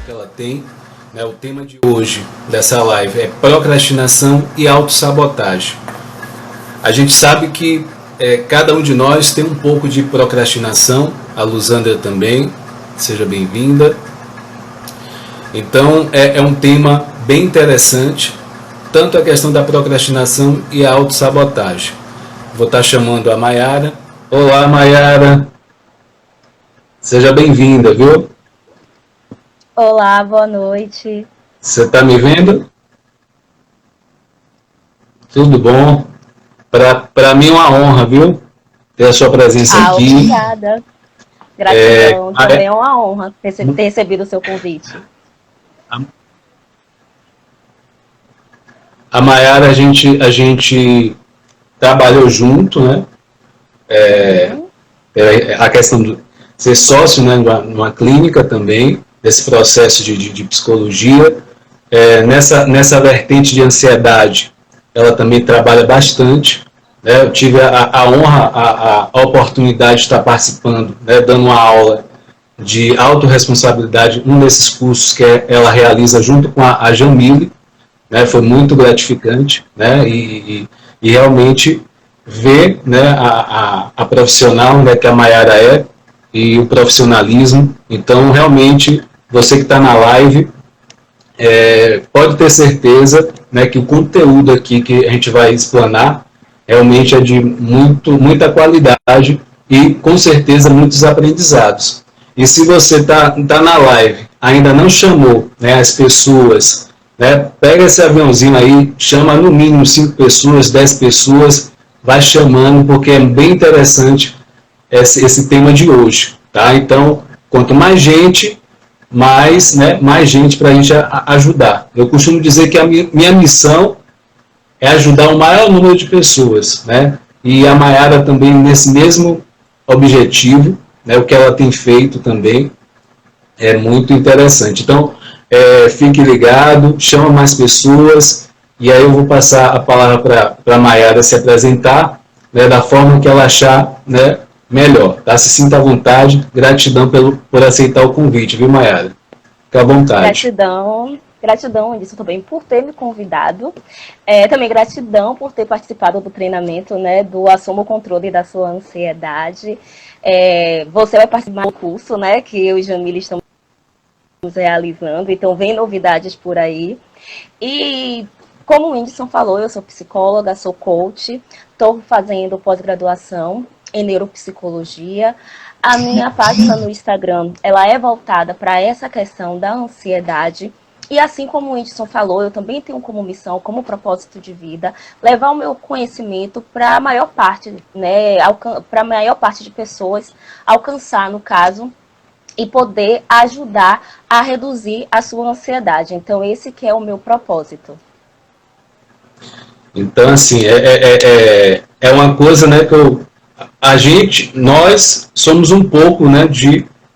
Ela tem, né, o tema de hoje dessa live é procrastinação e autossabotagem. A gente sabe que cada um de nós tem um pouco de procrastinação, a Luzandra também, seja bem-vinda. Então é um tema bem interessante, tanto a questão da procrastinação e a autossabotagem. Vou estar chamando a Maiara. Olá, Maiara. Seja bem-vinda, viu? Olá, boa noite. Você está me vendo? Tudo bom? Para mim é uma honra, viu? Ter a sua presença aqui. Obrigada. Gratidão. Também é uma honra ter recebido o seu convite. A Maiara, a gente trabalhou junto, né? A questão de ser sócio, né, numa clínica também, desse processo de psicologia. Nessa vertente de ansiedade, ela também trabalha bastante. Né? Eu tive a honra, a oportunidade de estar participando, né, dando uma aula de autorresponsabilidade, um desses cursos que ela realiza junto com a Jamile. Né? Foi muito gratificante, né? E realmente ver, né, a profissional, né, que a Maiara é, e o profissionalismo. Então, realmente, você que está na live, pode ter certeza, né, que o conteúdo aqui que a gente vai explanar realmente é de muita qualidade e, com certeza, muitos aprendizados. E se você tá na live, ainda não chamou, né, as pessoas, né, pega esse aviãozinho aí, chama no mínimo 5 pessoas, 10 pessoas, vai chamando, porque é bem interessante esse tema de hoje. Tá? Então, quanto mais gente, mais gente para a gente ajudar. Eu costumo dizer que a minha missão é ajudar o maior número de pessoas, né? E a Maiara também nesse mesmo objetivo, né? O que ela tem feito também é muito interessante. Então, fique ligado, chama mais pessoas, e aí eu vou passar a palavra para a Maiara se apresentar, né, da forma que ela achar, né, melhor. Tá? Se sinta à vontade. Gratidão por aceitar o convite, viu, Maiara? Fique à vontade. Gratidão, Anderson, também por ter me convidado. Também gratidão por ter participado do treinamento, né, do Assuma o Controle da Sua Ansiedade. Você vai participar do curso, né, que eu e Jamile estamos realizando, então vem novidades por aí. E como o Whindersson falou, eu sou psicóloga, sou coach, estou fazendo pós-graduação em neuropsicologia. A minha página no Instagram, ela é voltada para essa questão da ansiedade. E assim como o Whindersson falou, eu também tenho como missão, como propósito de vida, levar o meu conhecimento para a maior parte, né, para a maior parte de pessoas, alcançar, no caso, e poder ajudar a reduzir a sua ansiedade. Então, esse que é o meu propósito. Então, assim, é uma coisa, né, que nós somos um pouco, né,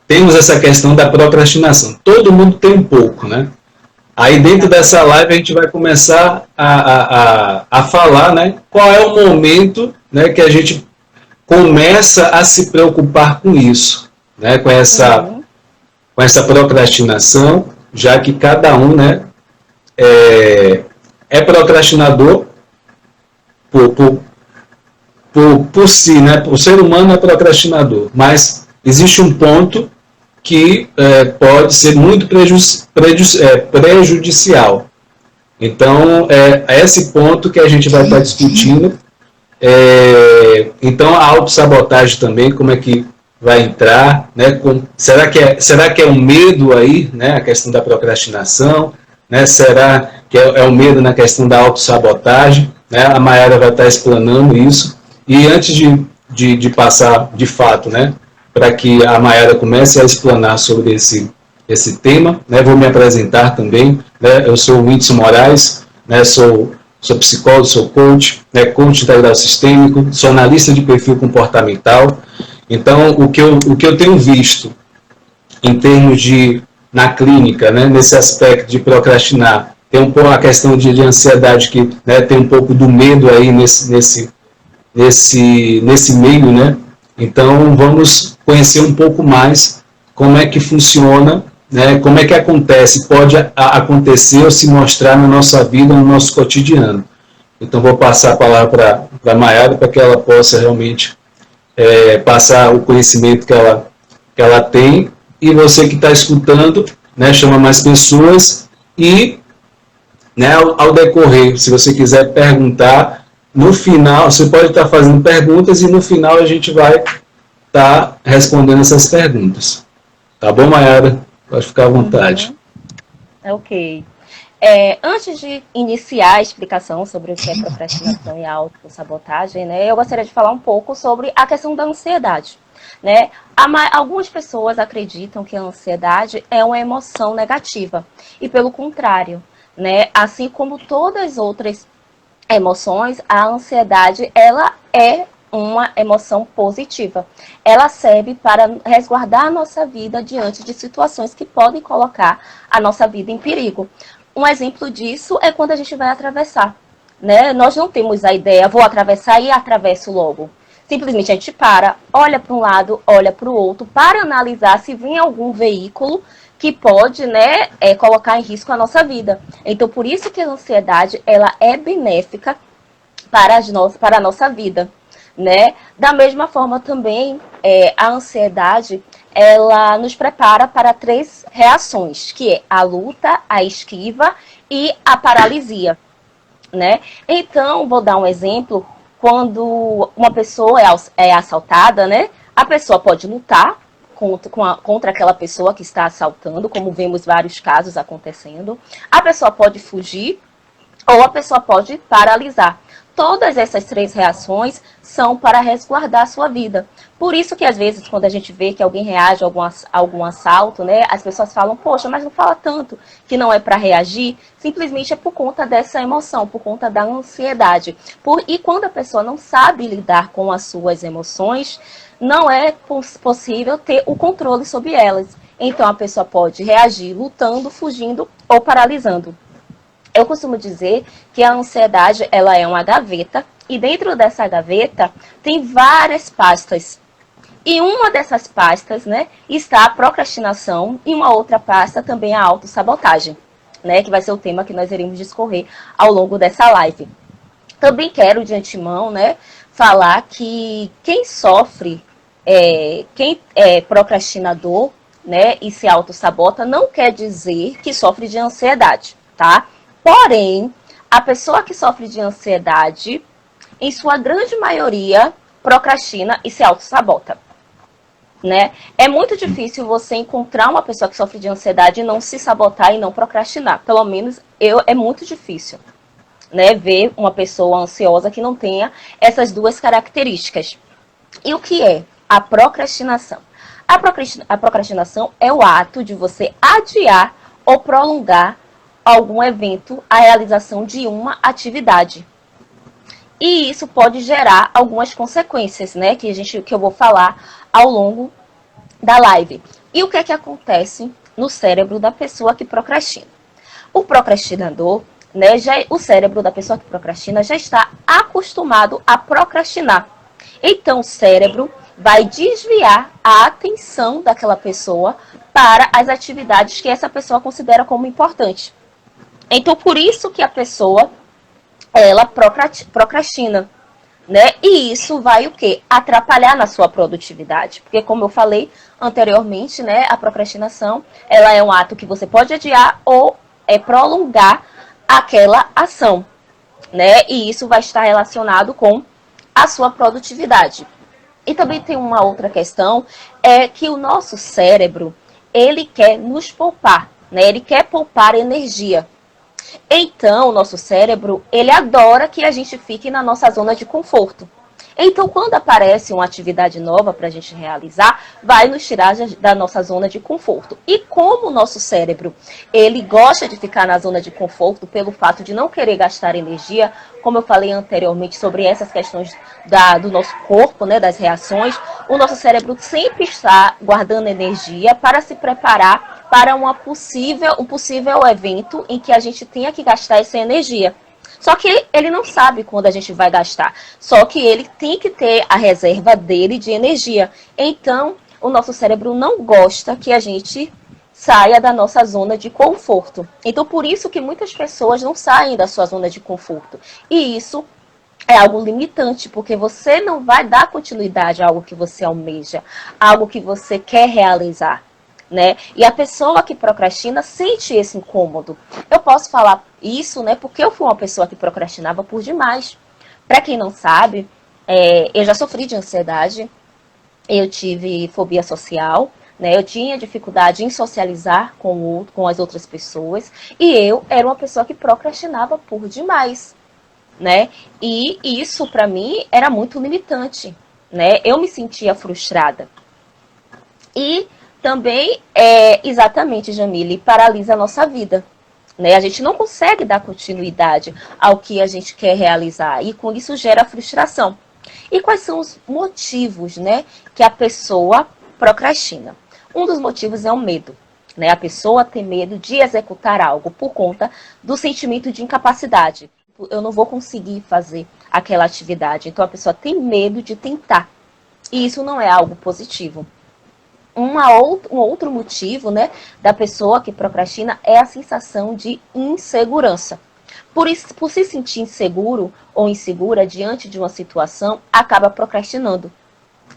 temos essa questão da procrastinação. Todo mundo tem um pouco, né? Aí dentro dessa live a gente vai começar a falar, né, qual é o momento, né, que a gente começa a se preocupar com isso, né, com essa procrastinação, já que cada um, né, é procrastinador por si, né? O ser humano é procrastinador, mas existe um ponto que pode ser muito prejudicial. Então, é esse ponto que a gente vai estar discutindo. Então, a autossabotagem também, como é que vai entrar, né? Será que é um medo aí, né? A questão da procrastinação, né? Será que é um medo na questão da autossabotagem? Né? A Maiara vai estar explanando isso. E antes de passar, de fato, né, para que a Maiara comece a explanar sobre esse tema, né, vou me apresentar também. Né? Eu sou o Whindersson Moraes, né, sou psicólogo, sou coach, né, coach integral sistêmico, sou analista de perfil comportamental. Então, o que eu tenho visto em termos na clínica, né, nesse aspecto de procrastinar, tem um pouco a questão de ansiedade que, né, tem um pouco do medo aí nesse nesse meio, né? Então, vamos conhecer um pouco mais como é que funciona, né? Como é que acontece, pode acontecer ou se mostrar na nossa vida, no nosso cotidiano. Então, vou passar a palavra para a Mayara, para que ela possa realmente passar o conhecimento que ela tem, e você que está escutando, né, chama mais pessoas, e né, ao decorrer, se você quiser perguntar, no final, você pode estar fazendo perguntas e no final a gente vai estar respondendo essas perguntas. Tá bom, Mayara? Pode ficar à vontade. Ok. Antes de iniciar a explicação sobre o que é procrastinação e autossabotagem, né, eu gostaria de falar um pouco sobre a questão da ansiedade. Né? Algumas pessoas acreditam que a ansiedade é uma emoção negativa, e pelo contrário, né, assim como todas as outras emoções, a ansiedade ela é uma emoção positiva. Ela serve para resguardar a nossa vida diante de situações que podem colocar a nossa vida em perigo. Um exemplo disso é quando a gente vai atravessar, né? Nós não temos a ideia, vou atravessar e atravesso logo. Simplesmente a gente para, olha para um lado, olha para o outro, para analisar se vem algum veículo que pode, né, colocar em risco a nossa vida. Então, por isso que a ansiedade ela é benéfica para a nossa vida, né? Da mesma forma também, a ansiedade ela nos prepara para 3 reações, que é a luta, a esquiva e a paralisia, né? Então, vou dar um exemplo. Quando uma pessoa é assaltada, né? A pessoa pode lutar contra aquela pessoa que está assaltando, como vemos vários casos acontecendo. A pessoa pode fugir ou a pessoa pode paralisar. Todas essas 3 reações são para resguardar a sua vida. Por isso que, às vezes, quando a gente vê que alguém reage a algum assalto, né, as pessoas falam, poxa, mas não fala tanto que não é para reagir. Simplesmente é por conta dessa emoção, por conta da ansiedade. E quando a pessoa não sabe lidar com as suas emoções, não é possível ter o controle sobre elas. Então, a pessoa pode reagir lutando, fugindo ou paralisando. Eu costumo dizer que a ansiedade ela é uma gaveta, e dentro dessa gaveta tem várias pastas. E uma dessas pastas, né, está a procrastinação, e uma outra pasta também a autossabotagem, né, que vai ser o tema que nós iremos discorrer ao longo dessa live. Também quero de antemão, né, falar que quem sofre, quem é procrastinador, né, e se autossabota, não quer dizer que sofre de ansiedade, tá? Porém, a pessoa que sofre de ansiedade, em sua grande maioria, procrastina e se autossabota, né? É muito difícil você encontrar uma pessoa que sofre de ansiedade e não se sabotar e não procrastinar. Pelo menos é muito difícil, né, ver uma pessoa ansiosa que não tenha essas 2 características. E o que é a procrastinação? A procrastinação é o ato de você adiar ou prolongar algum evento, a realização de uma atividade. E isso pode gerar algumas consequências, né, que eu vou falar ao longo da live. E o que é que acontece no cérebro da pessoa que procrastina? O procrastinador, né, o cérebro da pessoa que procrastina já está acostumado a procrastinar. Então, o cérebro vai desviar a atenção daquela pessoa para as atividades que essa pessoa considera como importantes. Então, por isso que a pessoa, ela procrastina, né? E isso vai o quê? Atrapalhar na sua produtividade. Porque, como eu falei anteriormente, né, a procrastinação, ela é um ato que você pode adiar ou prolongar aquela ação, né? E isso vai estar relacionado com a sua produtividade. E também tem uma outra questão, é que o nosso cérebro, ele quer nos poupar, né? Ele quer poupar energia. Então, o nosso cérebro, ele adora que a gente fique na nossa zona de conforto. Então, quando aparece uma atividade nova para a gente realizar, vai nos tirar da nossa zona de conforto. E como o nosso cérebro, ele gosta de ficar na zona de conforto pelo fato de não querer gastar energia, como eu falei anteriormente sobre essas questões do nosso corpo, né, das reações, o nosso cérebro sempre está guardando energia para se preparar para um possível evento em que a gente tenha que gastar essa energia. Só que ele não sabe quando a gente vai gastar. Só que ele tem que ter a reserva dele de energia. Então, o nosso cérebro não gosta que a gente saia da nossa zona de conforto. Então, por isso que muitas pessoas não saem da sua zona de conforto. E isso é algo limitante, porque você não vai dar continuidade a algo que você almeja, algo que você quer realizar, né? E a pessoa que procrastina sente esse incômodo. Eu posso falar isso, né? Porque eu fui uma pessoa que procrastinava por demais. Para quem não sabe, eu já sofri de ansiedade, eu tive fobia social, né? Eu tinha dificuldade em socializar com as outras pessoas, e eu era uma pessoa que procrastinava por demais, né? E isso para mim era muito limitante, né? Eu me sentia frustrada. E também exatamente, Jamile, paralisa a nossa vida, né? A gente não consegue dar continuidade ao que a gente quer realizar e com isso gera frustração. E quais são os motivos, né, que a pessoa procrastina? Um dos motivos é o medo, né? A pessoa tem medo de executar algo por conta do sentimento de incapacidade. Eu não vou conseguir fazer aquela atividade. Então a pessoa tem medo de tentar. E isso não é algo positivo. Um outro motivo, né, da pessoa que procrastina é a sensação de insegurança. Por se sentir inseguro ou insegura diante de uma situação, acaba procrastinando,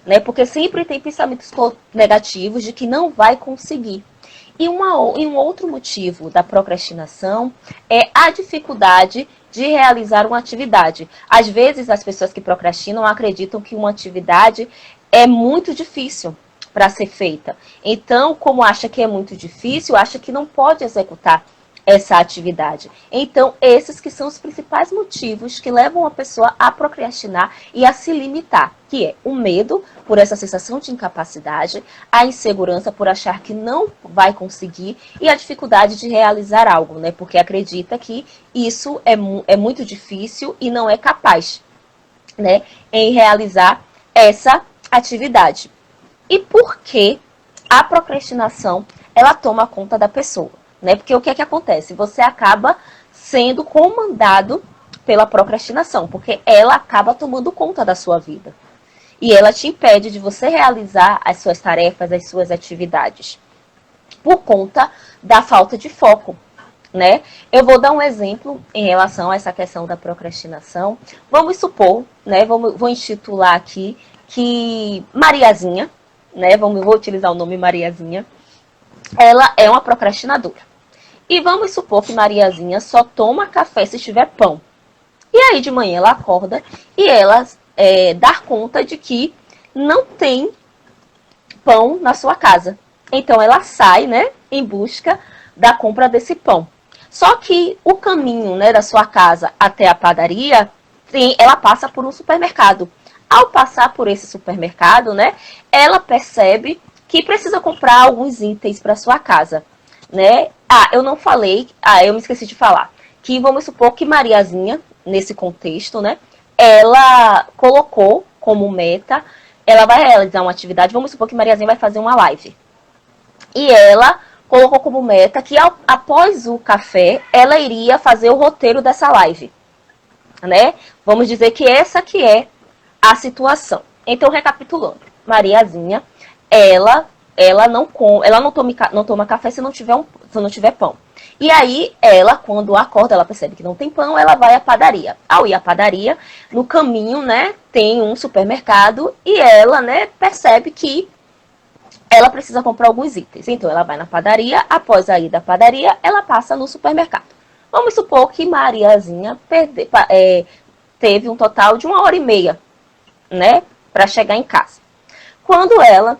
né? Porque sempre tem pensamentos negativos de que não vai conseguir. E um outro motivo da procrastinação é a dificuldade de realizar uma atividade. Às vezes, as pessoas que procrastinam acreditam que uma atividade é muito difícil para ser feita. Então, como acha que é muito difícil, acha que não pode executar essa atividade. Então, esses que são os principais motivos que levam a pessoa a procrastinar e a se limitar, que é o medo por essa sensação de incapacidade, a insegurança por achar que não vai conseguir e a dificuldade de realizar algo, né? Porque acredita que isso é muito difícil e não é capaz, né, em realizar essa atividade. E por que a procrastinação ela toma conta da pessoa? Né? Porque o que é que acontece? Você acaba sendo comandado pela procrastinação, porque ela acaba tomando conta da sua vida. E ela te impede de você realizar as suas tarefas, as suas atividades, por conta da falta de foco, né? Eu vou dar um exemplo em relação a essa questão da procrastinação. Vamos supor, né? Vou intitular aqui que Mariazinha, né? Vou utilizar o nome Mariazinha. Ela é uma procrastinadora. E vamos supor que Mariazinha só toma café se tiver pão. E aí de manhã ela acorda e ela dá conta de que não tem pão na sua casa. Então ela sai, né, em busca da compra desse pão. Só que o caminho, né, da sua casa até a padaria, ela passa por um supermercado. Ao passar por esse supermercado, né, ela percebe que precisa comprar alguns itens para sua casa, né? Eu não falei, eu me esqueci de falar, que vamos supor que Mariazinha, nesse contexto, né, ela colocou como meta, ela vai realizar uma atividade, vamos supor que Mariazinha vai fazer uma live. E ela colocou como meta que após o café, ela iria fazer o roteiro dessa live, né? Vamos dizer que essa que é a situação. Então, recapitulando, Mariazinha, ela não toma café se não tiver pão. E aí, ela, quando acorda, ela percebe que não tem pão, ela vai à padaria. Ao ir à padaria, no caminho, né, tem um supermercado e ela, né, percebe que ela precisa comprar alguns itens. Então, ela vai na padaria, após a ida à padaria, ela passa no supermercado. Vamos supor que Mariazinha teve um total de 1h30, né, para chegar em casa. Quando ela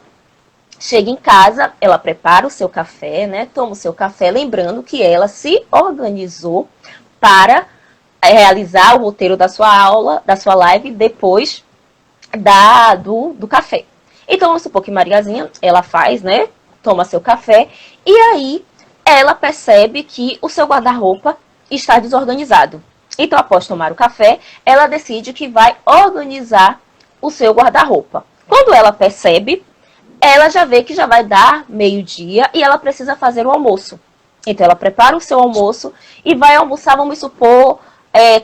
chega em casa, ela prepara o seu café, né? Toma o seu café, lembrando que ela se organizou para realizar o roteiro da sua aula, da sua live, depois do café. Então, vamos supor que Mariazinha, ela faz, né? Toma seu café, e aí ela percebe que o seu guarda-roupa está desorganizado. Então, após tomar o café, ela decide que vai organizar o seu guarda-roupa. Quando ela percebe, ela já vê que já vai dar meio-dia e ela precisa fazer o almoço. Então, ela prepara o seu almoço e vai almoçar, vamos supor,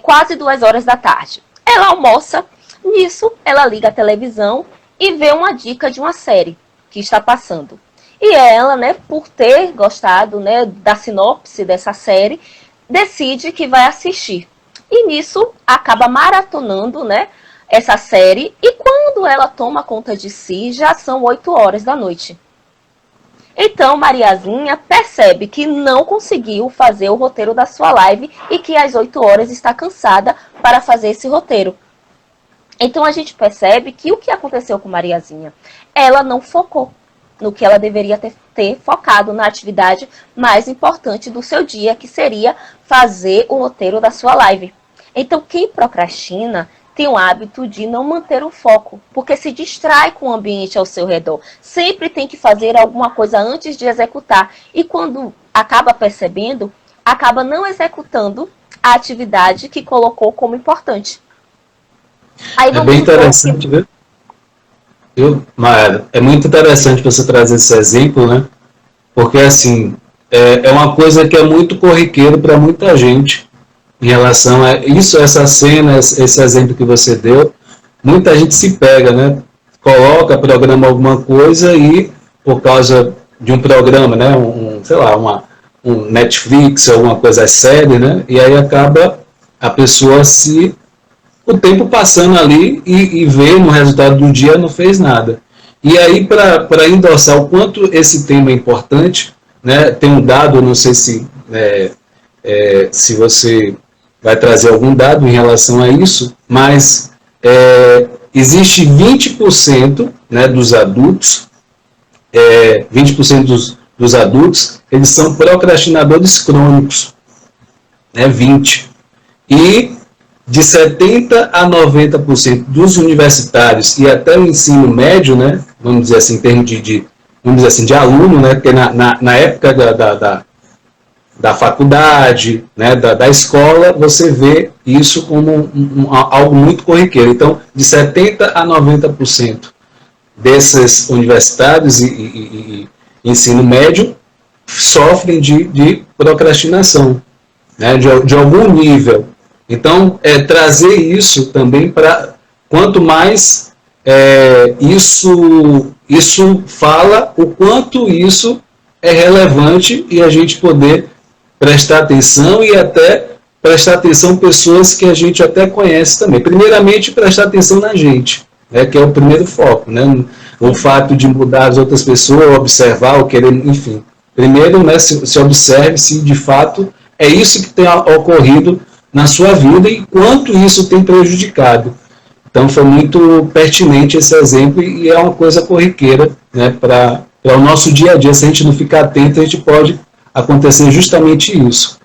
quase 2 horas da tarde. Ela almoça, nisso ela liga a televisão e vê uma dica de uma série que está passando. E ela, né, por ter gostado, né, da sinopse dessa série, decide que vai assistir. E nisso acaba maratonando, né, essa série. E quando ela toma conta de si, já são 8 horas da noite. Então, Mariazinha percebe que não conseguiu fazer o roteiro da sua live e que às 8 horas está cansada para fazer esse roteiro. Então, a gente percebe que o que aconteceu com Mariazinha? Ela não focou no que ela deveria ter focado na atividade mais importante do seu dia, que seria fazer o roteiro da sua live. Então, quem procrastina tem o hábito de não manter o foco, porque se distrai com o ambiente ao seu redor. Sempre tem que fazer alguma coisa antes de executar. E quando acaba percebendo, acaba não executando a atividade que colocou como importante. Aí é bem interessante, viu? Mayara, é muito interessante você trazer esse exemplo, né? Porque, assim, é uma coisa que é muito corriqueiro para muita gente em relação a isso, essa cena, esse exemplo que você deu. Muita gente se pega, né? Coloca, programa alguma coisa e, por causa de um programa, né? Sei lá, um Netflix, alguma coisa séria, né? E aí acaba a pessoa o tempo passando ali e vê no resultado do dia não fez nada. E aí, para endossar o quanto esse tema é importante, né, tem um dado, não sei se você vai trazer algum dado em relação a isso, mas existe 20%, né, dos adultos, 20% dos adultos, eles são procrastinadores crônicos, né, 20%. E de 70% a 90% dos universitários e até o ensino médio, né, vamos dizer assim, em termos vamos dizer assim, de aluno, né, porque na época da faculdade, né, da escola, você vê isso como algo muito corriqueiro. Então, de 70% a 90% desses universitários e ensino médio sofrem de procrastinação, né, de algum nível. Então, trazer isso também para quanto mais isso fala o quanto isso é relevante e a gente poder prestar atenção e até prestar atenção pessoas que a gente até conhece também. Primeiramente, prestar atenção na gente, né, que é o primeiro foco, né? O fato de mudar as outras pessoas, observar, ou querer, enfim. Primeiro, né, se observe se de fato é isso que tem ocorrido na sua vida e quanto isso tem prejudicado. Então, foi muito pertinente esse exemplo e é uma coisa corriqueira, né, para o nosso dia a dia. Se a gente não ficar atento, a gente pode acontecer justamente isso.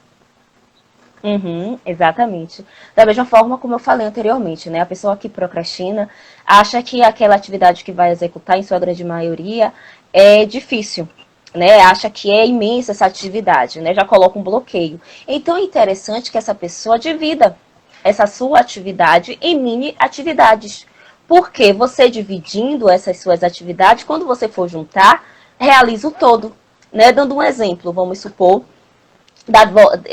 Exatamente. Da mesma forma como eu falei anteriormente, né? A pessoa que procrastina acha que aquela atividade que vai executar, em sua grande maioria, é difícil, né? Acha que é imensa essa atividade, né? Já coloca um bloqueio. Então é interessante que essa pessoa divida essa sua atividade em mini atividades. Porque você dividindo essas suas atividades, quando você for juntar, realiza o todo, né? Dando um exemplo, vamos supor,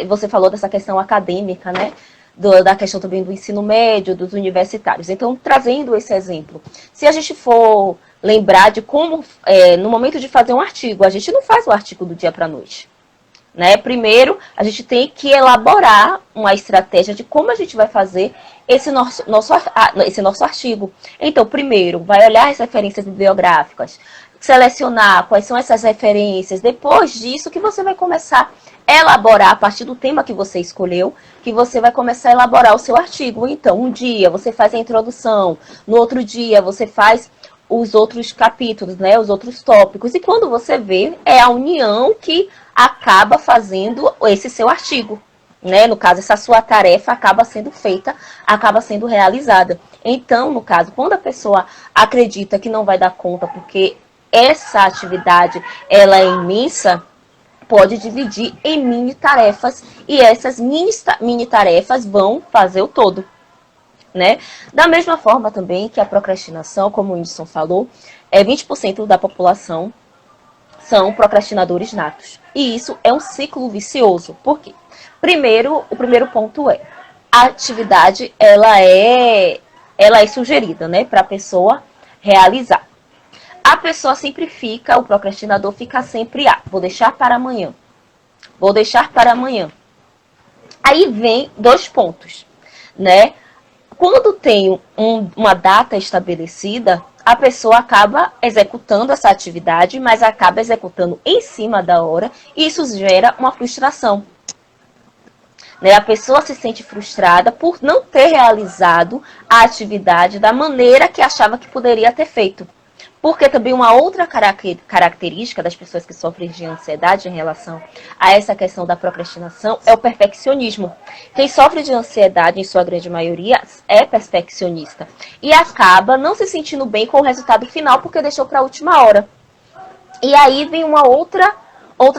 você falou dessa questão acadêmica, né? Da questão também do ensino médio, dos universitários. Então, trazendo esse exemplo, se a gente for lembrar de como, no momento de fazer um artigo, a gente não faz o artigo do dia para a noite, né? Primeiro, a gente tem que elaborar uma estratégia de como a gente vai fazer esse nosso artigo. Então, primeiro, vai olhar as referências bibliográficas, selecionar quais são essas referências. Depois disso, que você vai começar a elaborar, a partir do tema que você escolheu, que você vai começar a elaborar o seu artigo. Então, um dia você faz a introdução, no outro dia você faz os outros capítulos, né, os outros tópicos. E quando você vê, é a união que acaba fazendo esse seu artigo, né? No caso, essa sua tarefa acaba sendo feita, acaba sendo realizada. Então, no caso, quando a pessoa acredita que não vai dar conta porque essa atividade ela é imensa, pode dividir em mini tarefas e essas mini tarefas vão fazer o todo, né? Da mesma forma também que a procrastinação, como o Whindersson falou, 20% da população são procrastinadores natos. E isso é um ciclo vicioso. Por quê? Primeiro, o primeiro ponto é a atividade ela é sugerida, né, para a pessoa realizar. A pessoa sempre fica, o procrastinador fica sempre, vou deixar para amanhã. Vou deixar para amanhã. Aí vem 2 pontos, né? Quando tem uma data estabelecida, a pessoa acaba executando essa atividade, mas acaba executando em cima da hora, e isso gera uma frustração. Né? A pessoa se sente frustrada por não ter realizado a atividade da maneira que achava que poderia ter feito. Porque também uma outra característica das pessoas que sofrem de ansiedade em relação a essa questão da procrastinação é o perfeccionismo. Quem sofre de ansiedade, em sua grande maioria, é perfeccionista. E acaba não se sentindo bem com o resultado final porque deixou para a última hora. E aí vem uma outra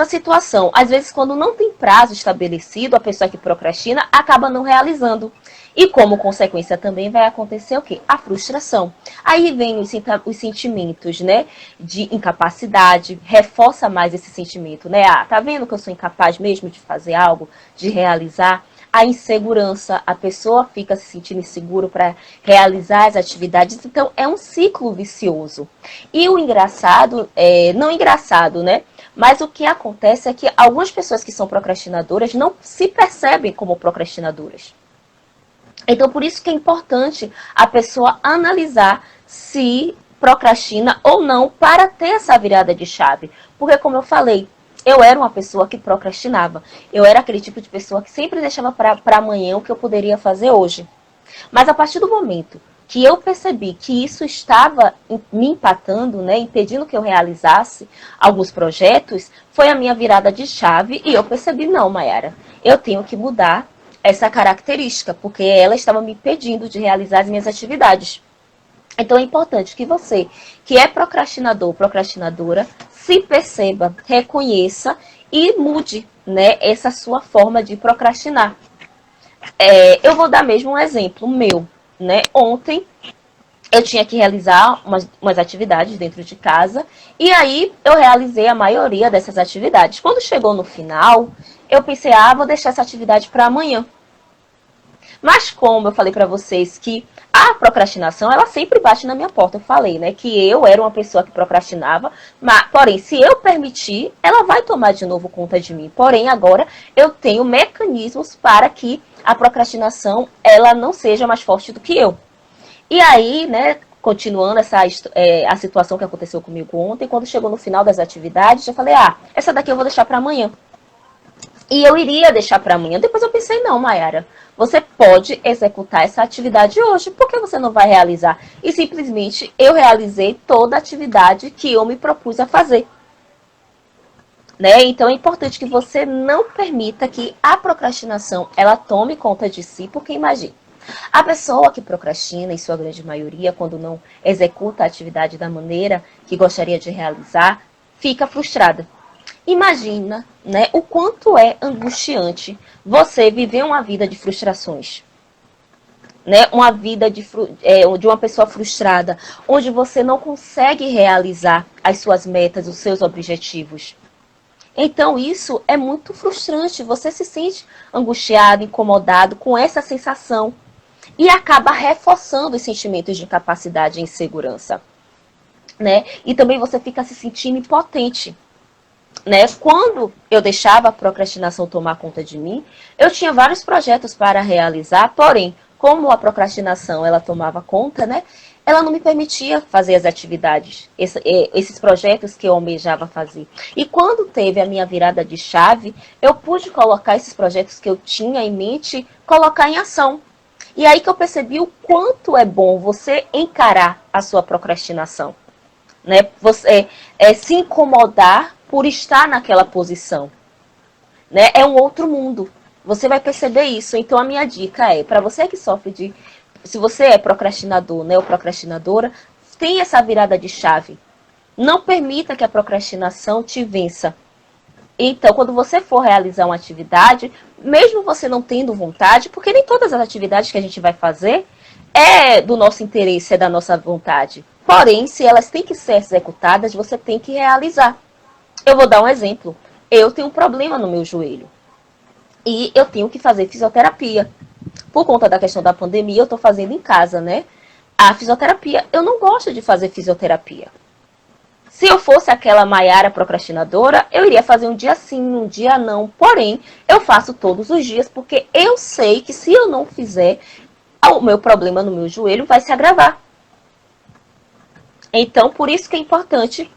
situação. Às vezes, quando não tem prazo estabelecido, a pessoa que procrastina acaba não realizando. E como consequência também vai acontecer o quê? A frustração. Aí vem os sentimentos, né, de incapacidade, reforça mais esse sentimento, né? Tá vendo que eu sou incapaz mesmo de fazer algo, de realizar? A insegurança, a pessoa fica se sentindo inseguro para realizar as atividades, então é um ciclo vicioso. E o engraçado, não engraçado, né? Mas o que acontece é que algumas pessoas que são procrastinadoras não se percebem como procrastinadoras. Então, por isso que é importante a pessoa analisar se procrastina ou não para ter essa virada de chave. Porque, como eu falei, eu era uma pessoa que procrastinava. Eu era aquele tipo de pessoa que sempre deixava para amanhã o que eu poderia fazer hoje. Mas a partir do momento que eu percebi que isso estava me empatando, né, impedindo que eu realizasse alguns projetos, foi a minha virada de chave e eu percebi, não, Mayara, eu tenho que mudar essa característica, porque ela estava me impedindo de realizar as minhas atividades. Então é importante que você, que é procrastinador, procrastinadora, se perceba, reconheça e mude, né, essa sua forma de procrastinar. Eu vou dar mesmo um exemplo meu, né? Ontem eu tinha que realizar umas atividades dentro de casa e aí eu realizei a maioria dessas atividades. Quando chegou no final, eu pensei, vou deixar essa atividade para amanhã. Mas como eu falei para vocês que a procrastinação, ela sempre bate na minha porta. Eu falei, né, que eu era uma pessoa que procrastinava, mas, porém, se eu permitir, ela vai tomar de novo conta de mim. Porém, agora eu tenho mecanismos para que a procrastinação, ela não seja mais forte do que eu. E aí, né, continuando a situação que aconteceu comigo ontem, quando chegou no final das atividades, eu falei, essa daqui eu vou deixar para amanhã. E eu iria deixar para amanhã. Depois eu pensei, não, Mayara, você pode executar essa atividade hoje. Por que você não vai realizar? E simplesmente eu realizei toda a atividade que eu me propus a fazer. Né? Então é importante que você não permita que a procrastinação ela tome conta de si, porque imagine, a pessoa que procrastina, em sua grande maioria, quando não executa a atividade da maneira que gostaria de realizar, fica frustrada. Imagina, né, o quanto é angustiante você viver uma vida de frustrações. Né, uma vida de uma pessoa frustrada, onde você não consegue realizar as suas metas, os seus objetivos. Então isso é muito frustrante, você se sente angustiado, incomodado com essa sensação e acaba reforçando os sentimentos de incapacidade e insegurança. Né? E também você fica se sentindo impotente. Né? Quando eu deixava a procrastinação tomar conta de mim, eu tinha vários projetos para realizar, porém, como a procrastinação ela tomava conta, né, ela não me permitia fazer as atividades, esses projetos que eu almejava fazer. E quando teve a minha virada de chave, eu pude colocar esses projetos que eu tinha em mente, colocar em ação. E aí que eu percebi o quanto é bom você encarar a sua procrastinação. Né? Você se incomodar por estar naquela posição. Né? É um outro mundo. Você vai perceber isso. Então a minha dica é, para você que sofre de... Se você é procrastinador, né, ou procrastinadora, tenha essa virada de chave. Não permita que a procrastinação te vença. Então, quando você for realizar uma atividade, mesmo você não tendo vontade, porque nem todas as atividades que a gente vai fazer é do nosso interesse, é da nossa vontade. Porém, se elas têm que ser executadas, você tem que realizar. Eu vou dar um exemplo. Eu tenho um problema no meu joelho. E eu tenho que fazer fisioterapia. por conta da questão da pandemia, eu estou fazendo em casa, né? A fisioterapia. Eu não gosto de fazer fisioterapia. Se eu fosse aquela Maiara procrastinadora, eu iria fazer um dia sim, um dia não. Porém, eu faço todos os dias, porque eu sei que se eu não fizer, o meu problema no meu joelho vai se agravar. Então, por isso que é importante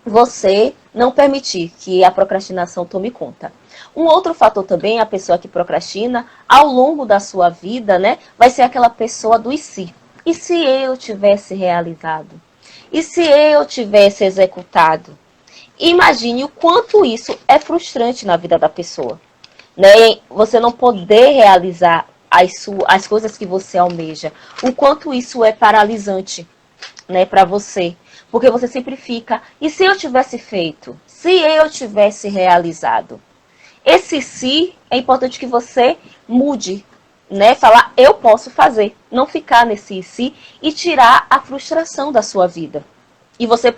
você não permitir que a procrastinação tome conta. Um outro fator também, a pessoa que procrastina, ao longo da sua vida, né, vai ser aquela pessoa do e se. E se eu tivesse realizado? E se eu tivesse executado? Imagine o quanto isso é frustrante na vida da pessoa, né? Você não poder realizar as coisas que você almeja. O quanto isso é paralisante, né, para você. Porque você sempre fica, e se eu tivesse feito? Se eu tivesse realizado? Esse se é importante que você mude, né? Falar, eu posso fazer. Não ficar nesse se e tirar a frustração da sua vida. E você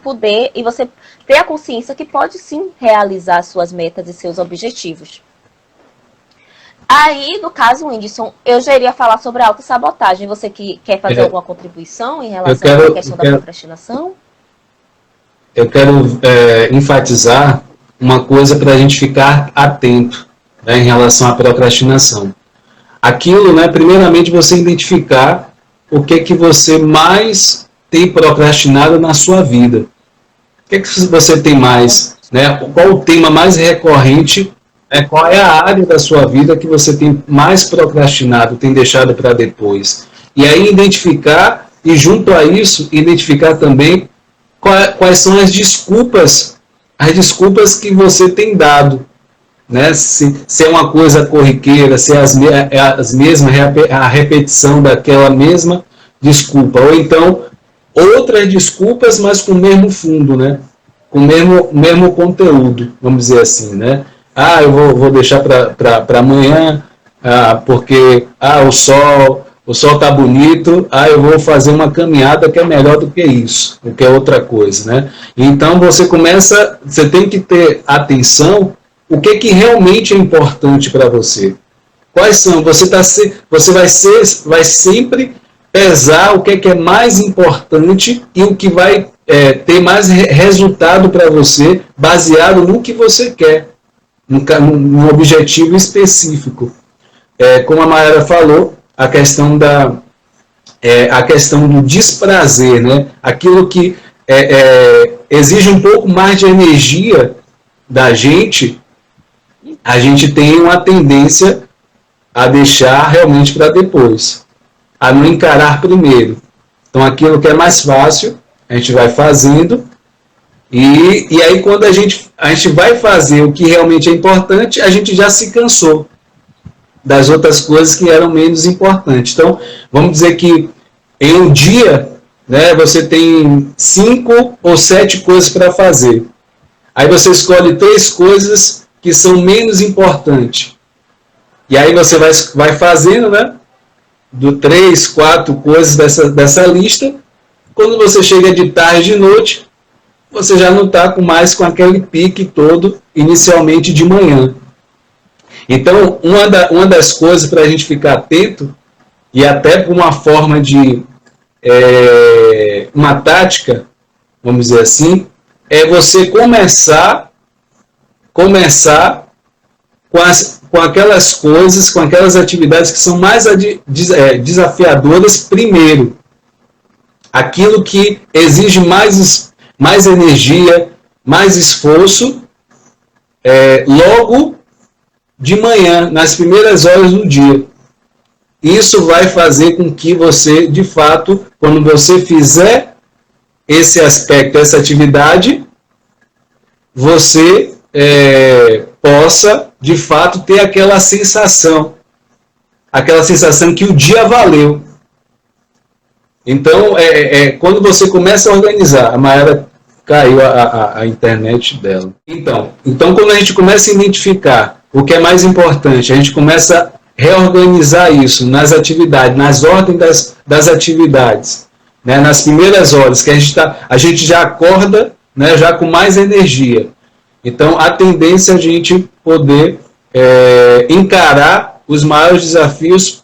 ter a consciência que pode sim realizar suas metas e seus objetivos. Aí, no caso, Whindersson, eu já iria falar sobre a autossabotagem. Você que quer fazer alguma contribuição em relação à questão da procrastinação? Eu quero enfatizar uma coisa para a gente ficar atento, né, em relação à procrastinação. Aquilo, né, primeiramente, você identificar o que você mais tem procrastinado na sua vida. O que você tem mais? Né? Qual o tema mais recorrente? Qual é a área da sua vida que você tem mais procrastinado, tem deixado para depois? E aí identificar, e junto a isso, identificar também quais são as desculpas que você tem dado. Né? Se é uma coisa corriqueira, se é as mesmas, a repetição daquela mesma desculpa. Ou então, outras desculpas, mas com o mesmo fundo, né? Com o mesmo conteúdo, vamos dizer assim, né? Eu vou deixar para amanhã, porque o sol tá bonito, eu vou fazer uma caminhada que é melhor do que isso, do que é outra coisa, né? Então você tem que ter atenção o que realmente é importante para você. Quais são? Você vai sempre pesar o que é mais importante e o que vai ter mais resultado para você, baseado no que você quer, num objetivo específico. Como a Mayara falou, a questão do desprazer, né? Aquilo que exige um pouco mais de energia da gente, a gente tem uma tendência a deixar realmente para depois, a não encarar primeiro. Então, aquilo que é mais fácil, a gente vai fazendo, e aí quando a gente vai fazer o que realmente é importante, a gente já se cansou das outras coisas que eram menos importantes. Então, vamos dizer que em um dia, né, você tem 5 ou 7 coisas para fazer. Aí você escolhe 3 coisas que são menos importantes. E aí você vai fazendo, né, 3, 4 coisas dessa lista. Quando você chega de tarde, de noite, você já não está mais com aquele pique todo inicialmente de manhã. Então, uma das coisas para a gente ficar atento, e até por uma forma de uma tática, vamos dizer assim, é você começar com aquelas coisas, com aquelas atividades que são mais desafiadoras primeiro. Aquilo que exige mais energia, mais esforço, logo de manhã, nas primeiras horas do dia. Isso vai fazer com que você, de fato, quando você fizer esse aspecto, essa atividade, você possa, de fato, ter aquela sensação que o dia valeu. Então, quando você começa a organizar, a Mayara caiu a internet dela. Então, quando a gente começa a identificar o que é mais importante, a gente começa a reorganizar isso nas atividades, nas ordens das atividades, né? Nas primeiras horas, que a gente já acorda, né, já com mais energia. Então, a tendência é a gente poder encarar os maiores desafios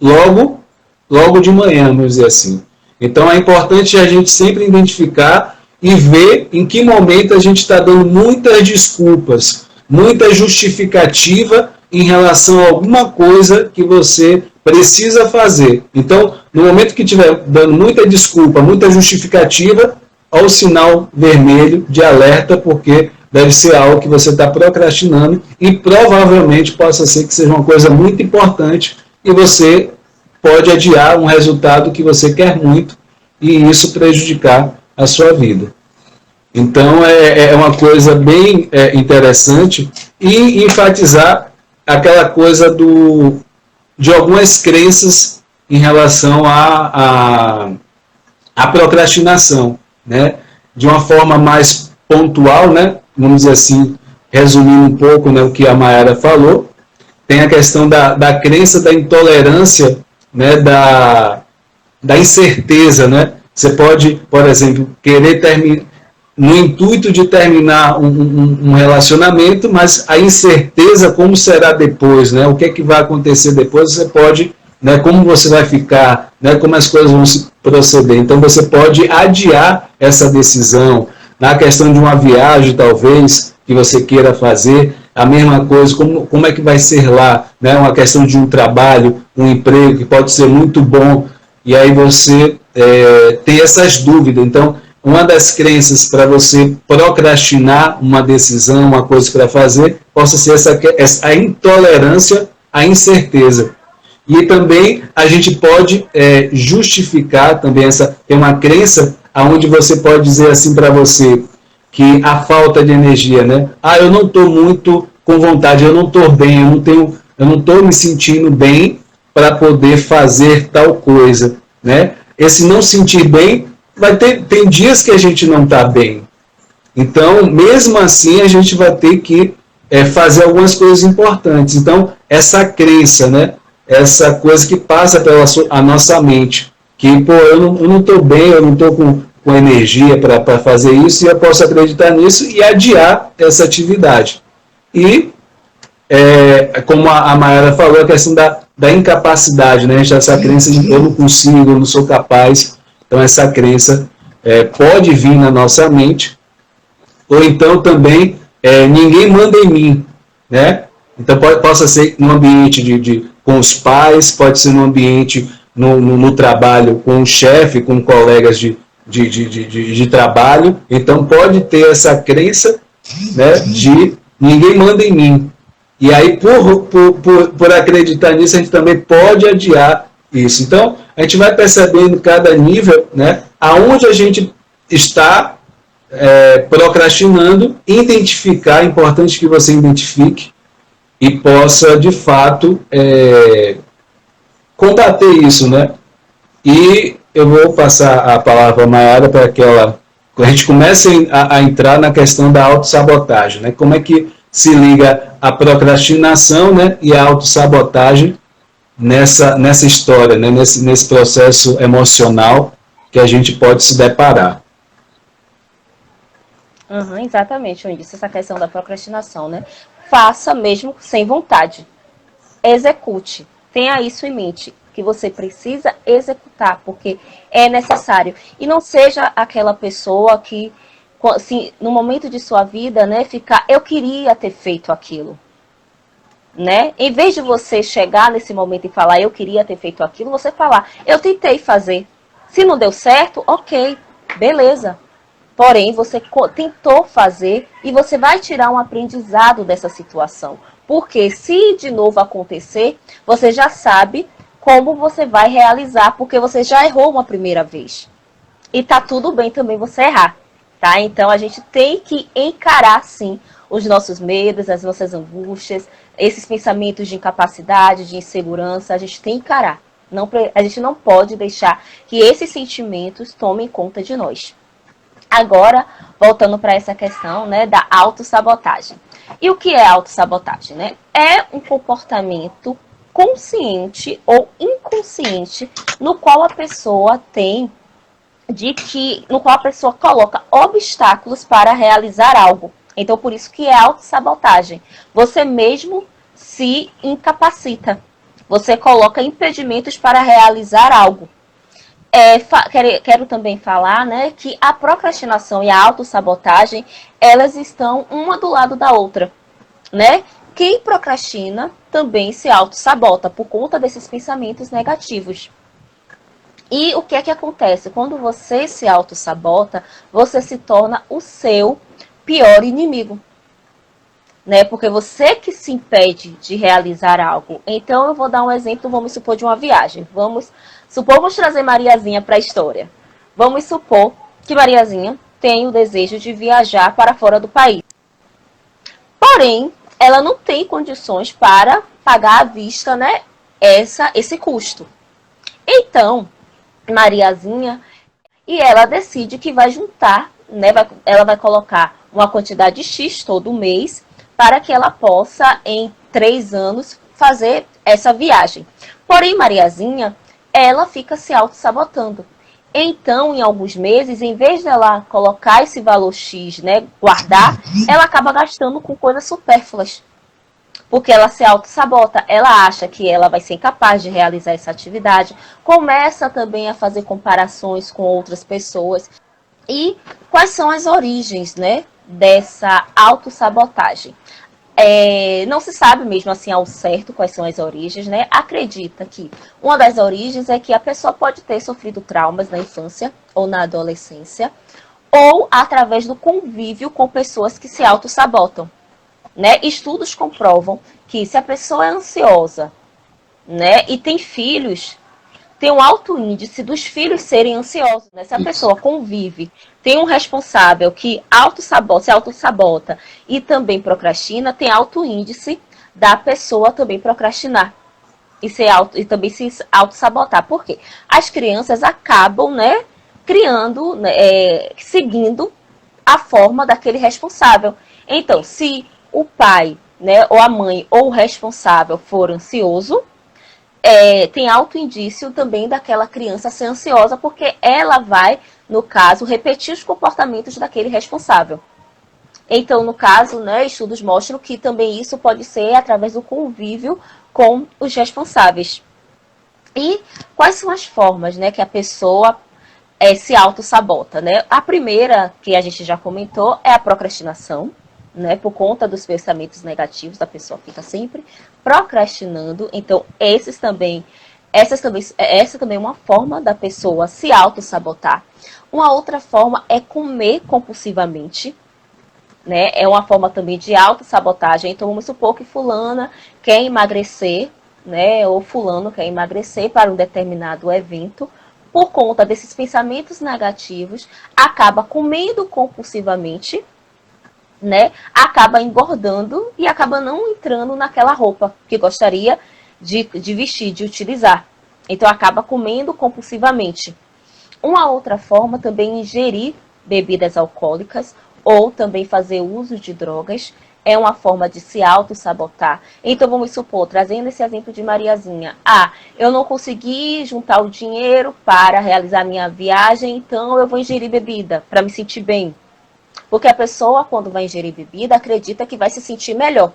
logo de manhã, vamos dizer assim. Então é importante a gente sempre identificar e ver em que momento a gente está dando muitas desculpas, muita justificativa em relação a alguma coisa que você precisa fazer. Então, no momento que estiver dando muita desculpa, muita justificativa, ao sinal vermelho de alerta, porque deve ser algo que você está procrastinando e provavelmente possa ser que seja uma coisa muito importante e você pode adiar um resultado que você quer muito e isso prejudicar a sua vida. Então, é uma coisa bem interessante e enfatizar aquela coisa de algumas crenças em relação à procrastinação, né? De uma forma mais pontual, né? Vamos dizer assim, resumindo um pouco, né, o que a Mayara falou, tem a questão da crença da intolerância, né, da incerteza, né? Você pode, por exemplo, querer terminar no intuito de terminar um relacionamento, mas a incerteza como será depois, né? O que é que vai acontecer depois, você pode, né, como você vai ficar, né, como as coisas vão se proceder. Então você pode adiar essa decisão. Na questão de uma viagem, talvez, que você queira fazer, a mesma coisa, como é que vai ser lá, né? Uma questão de um trabalho, um emprego que pode ser muito bom, e aí você tem essas dúvidas. Então, uma das crenças para você procrastinar uma decisão, uma coisa para fazer, possa ser a intolerância à incerteza. E também a gente pode justificar também tem uma crença onde você pode dizer assim para você que a falta de energia, né? Eu não estou muito com vontade, eu não estou bem, eu não estou me sentindo bem para poder fazer tal coisa, né? Esse não sentir bem, tem dias que a gente não está bem. Então, mesmo assim, a gente vai ter que fazer algumas coisas importantes. Então, essa crença, né? Essa coisa que passa pela a nossa mente, que, pô, eu não estou bem, eu não estou com energia para fazer isso, e eu posso acreditar nisso e adiar essa atividade. E, como a Mayara falou, a questão da incapacidade, né? Essa crença de eu não consigo, eu não sou capaz. Então, essa crença pode vir na nossa mente, ou então também ninguém manda em mim, né? Então, possa ser no ambiente com os pais, pode ser no ambiente no trabalho com o chefe, com colegas de trabalho. Então, pode ter essa crença, né, de ninguém manda em mim. E aí, por acreditar nisso, a gente também pode adiar isso. Então, a gente vai percebendo cada nível, né, aonde a gente está procrastinando, identificar, é importante que você identifique e possa, de fato, combater isso, né? E eu vou passar a palavra para a Mayara para que a gente comece a entrar na questão da autossabotagem, né? Como é que se liga a procrastinação, né, e a autossabotagem nessa história, né, nesse processo emocional que a gente pode se deparar. Exatamente, onde disse essa questão da procrastinação, né? Faça mesmo sem vontade. Execute. Tenha isso em mente, que você precisa executar, porque é necessário. E não seja aquela pessoa que, assim, no momento de sua vida, né, ficar, eu queria ter feito aquilo. Né? Em vez de você chegar nesse momento e falar, eu queria ter feito aquilo, você falar, eu tentei fazer. Se não deu certo, ok, beleza. Porém, você tentou fazer e você vai tirar um aprendizado dessa situação. Porque se de novo acontecer, você já sabe como você vai realizar, porque você já errou uma primeira vez. E tá tudo bem também você errar, tá? Então a gente tem que encarar, sim, os nossos medos, as nossas angústias, esses pensamentos de incapacidade, de insegurança, a gente tem que encarar. A gente não pode deixar que esses sentimentos tomem conta de nós. Agora, voltando para essa questão, né, da autossabotagem. E o que é autossabotagem, né? É um comportamento consciente ou inconsciente no qual a pessoa no qual a pessoa coloca obstáculos para realizar algo. Então, por isso que é autossabotagem. Você mesmo se incapacita. Você coloca impedimentos para realizar algo. Quero também falar, né, que a procrastinação e a autossabotagem, elas estão uma do lado da outra, né? Quem procrastina também se autossabota por conta desses pensamentos negativos. E o que é que acontece? Quando você se autossabota, você se torna o seu pior inimigo, né? Porque você que se impede de realizar algo. Então, eu vou dar um exemplo, vamos supor, de uma viagem. Vamos trazer Mariazinha para a história. Vamos supor que Mariazinha tem o desejo de viajar para fora do país. Porém, ela não tem condições para pagar à vista, né, esse custo. Então, Mariazinha, e ela decide que vai juntar, né, ela vai colocar uma quantidade X todo mês para que ela possa, em 3 anos, fazer essa viagem. Porém, Mariazinha, ela fica se auto-sabotando. Então, em alguns meses, em vez dela colocar esse valor X, né, guardar, ela acaba gastando com coisas supérfluas. Porque ela se auto-sabota, ela acha que ela vai ser incapaz de realizar essa atividade, começa também a fazer comparações com outras pessoas. E quais são as origens, né, dessa autossabotagem? Não se sabe mesmo assim ao certo quais são as origens, né? Acredita que uma das origens é que a pessoa pode ter sofrido traumas na infância ou na adolescência, ou através do convívio com pessoas que se autossabotam, né? Estudos comprovam que se a pessoa é ansiosa, né, e tem filhos, tem um alto índice dos filhos serem ansiosos, né? Se a pessoa convive, tem um responsável que se autossabota e também procrastina, tem alto índice da pessoa também procrastinar e também se autossabotar. Por quê? As crianças acabam, né, criando, seguindo a forma daquele responsável. Então, se o pai, né, ou a mãe ou o responsável for ansioso, tem alto indício também daquela criança ser ansiosa, porque ela vai, no caso, repetir os comportamentos daquele responsável. Então, no caso, né, estudos mostram que também isso pode ser através do convívio com os responsáveis. E quais são as formas, né, que a pessoa se auto-sabota, né? A primeira, que a gente já comentou, é a procrastinação, né? Por conta dos pensamentos negativos, a pessoa fica sempre procrastinando. Então, essa também é uma forma da pessoa se auto-sabotar. Uma outra forma é comer compulsivamente, né? É uma forma também de auto-sabotagem. Então, vamos supor que fulana quer emagrecer, né? Ou fulano quer emagrecer para um determinado evento. Por conta desses pensamentos negativos, acaba comendo compulsivamente, né? Acaba engordando e acaba não entrando naquela roupa que gostaria de vestir, de utilizar. Então, acaba comendo compulsivamente. Uma outra forma também é ingerir bebidas alcoólicas ou também fazer uso de drogas. É uma forma de se auto-sabotar. Então, vamos supor, trazendo esse exemplo de Mariazinha. Eu não consegui juntar o dinheiro para realizar minha viagem, então eu vou ingerir bebida para me sentir bem. Porque a pessoa, quando vai ingerir bebida, acredita que vai se sentir melhor,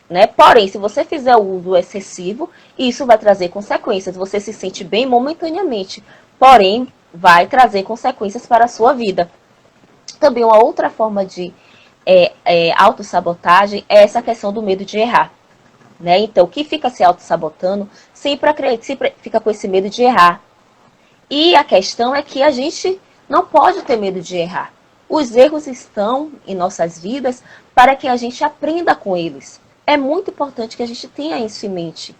né? Porém, se você fizer o uso excessivo, isso vai trazer consequências. Você se sente bem momentaneamente, porém, vai trazer consequências para a sua vida. Também uma outra forma de autossabotagem é essa questão do medo de errar, né? Então, quem fica se autossabotando sempre fica com esse medo de errar. E a questão é que a gente não pode ter medo de errar. Os erros estão em nossas vidas para que a gente aprenda com eles. É muito importante que a gente tenha isso em mente.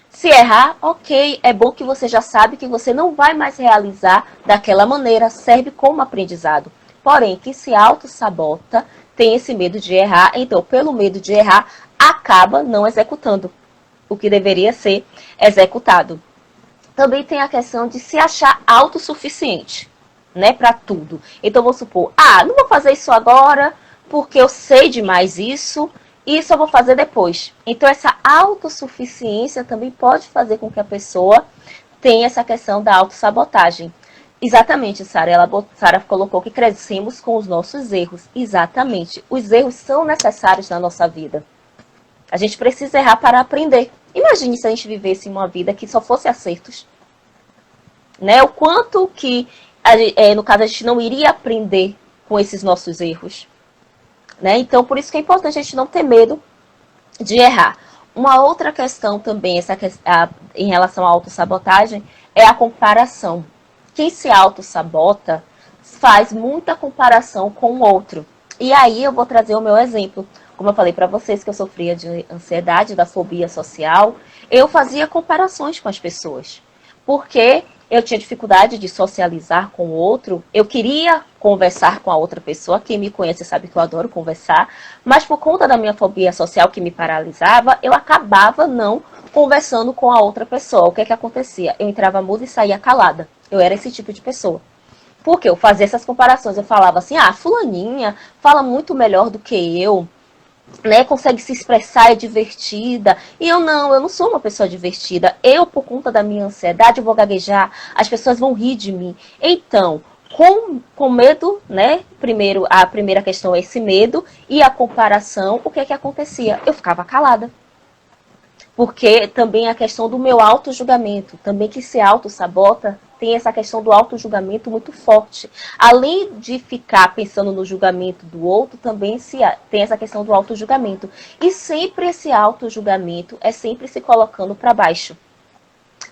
Se errar, ok, é bom que você já sabe que você não vai mais realizar daquela maneira, serve como aprendizado. Porém, quem se auto-sabota tem esse medo de errar, então, pelo medo de errar, acaba não executando o que deveria ser executado. Também tem a questão de se achar autossuficiente, né, para tudo. Então, vou supor, não vou fazer isso agora, porque eu sei demais isso, e isso eu vou fazer depois. Então, essa autossuficiência também pode fazer com que a pessoa tenha essa questão da autossabotagem. Exatamente, Sara colocou que crescemos com os nossos erros. Exatamente. Os erros são necessários na nossa vida. A gente precisa errar para aprender. Imagine se a gente vivesse uma vida que só fosse acertos, né? O quanto que, no caso, a gente não iria aprender com esses nossos erros, né? Então, por isso que é importante a gente não ter medo de errar. Uma outra questão também, em relação à autossabotagem, é a comparação. Quem se autossabota faz muita comparação com o outro. E aí eu vou trazer o meu exemplo. Como eu falei para vocês que eu sofria de ansiedade, da fobia social, eu fazia comparações com as pessoas. Porque eu tinha dificuldade de socializar com o outro, eu queria conversar com a outra pessoa, quem me conhece sabe que eu adoro conversar, mas por conta da minha fobia social que me paralisava, eu acabava não conversando com a outra pessoa. O que é que acontecia? Eu entrava muda e saía calada. Eu era esse tipo de pessoa. Porque eu fazia essas comparações, eu falava assim, fulaninha fala muito melhor do que eu, né, consegue se expressar, é divertida. E eu não sou uma pessoa divertida. Eu, por conta da minha ansiedade, vou gaguejar, as pessoas vão rir de mim. Então, com medo, né, a primeira questão é esse medo, e a comparação, o que é que acontecia? Eu ficava calada. Porque também a questão do meu auto-julgamento, também que se auto-sabota, tem essa questão do auto-julgamento muito forte. Além de ficar pensando no julgamento do outro, também tem essa questão do auto-julgamento. E sempre esse auto-julgamento é sempre se colocando para baixo,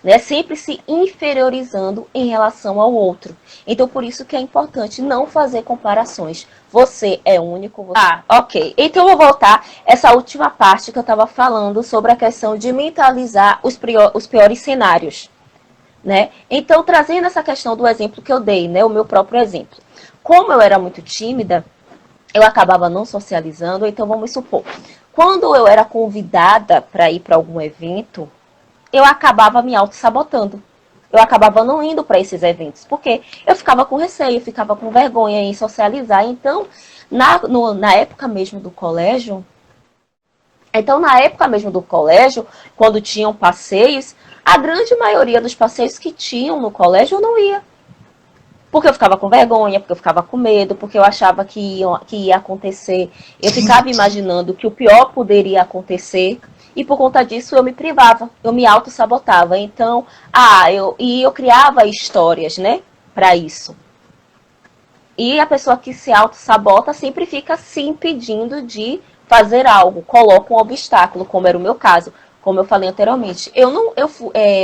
né? Sempre se inferiorizando em relação ao outro. Então, por isso que é importante não fazer comparações. Você é único. Ok. Então, eu vou voltar essa última parte que eu estava falando sobre a questão de mentalizar os piores cenários, né? Então, trazendo essa questão do exemplo que eu dei, né? O meu próprio exemplo. Como eu era muito tímida, eu acabava não socializando. Então, vamos supor, quando eu era convidada para ir para algum evento, eu acabava me auto-sabotando. Eu acabava não indo para esses porque eu ficava com receio, ficava com vergonha em socializar. Então, na época mesmo do colégio, quando tinham passeios, a grande maioria dos passeios que tinham no colégio eu não ia. Porque eu ficava com vergonha, porque eu ficava com medo, porque eu achava que ia acontecer. Eu ficava imaginando que o pior poderia acontecer. E por conta disso eu me privava, eu me auto-sabotava. Então, eu criava histórias, né, para isso. E a pessoa que se auto-sabota sempre fica se impedindo de fazer algo, coloca um obstáculo, como era o meu caso. Como eu falei anteriormente,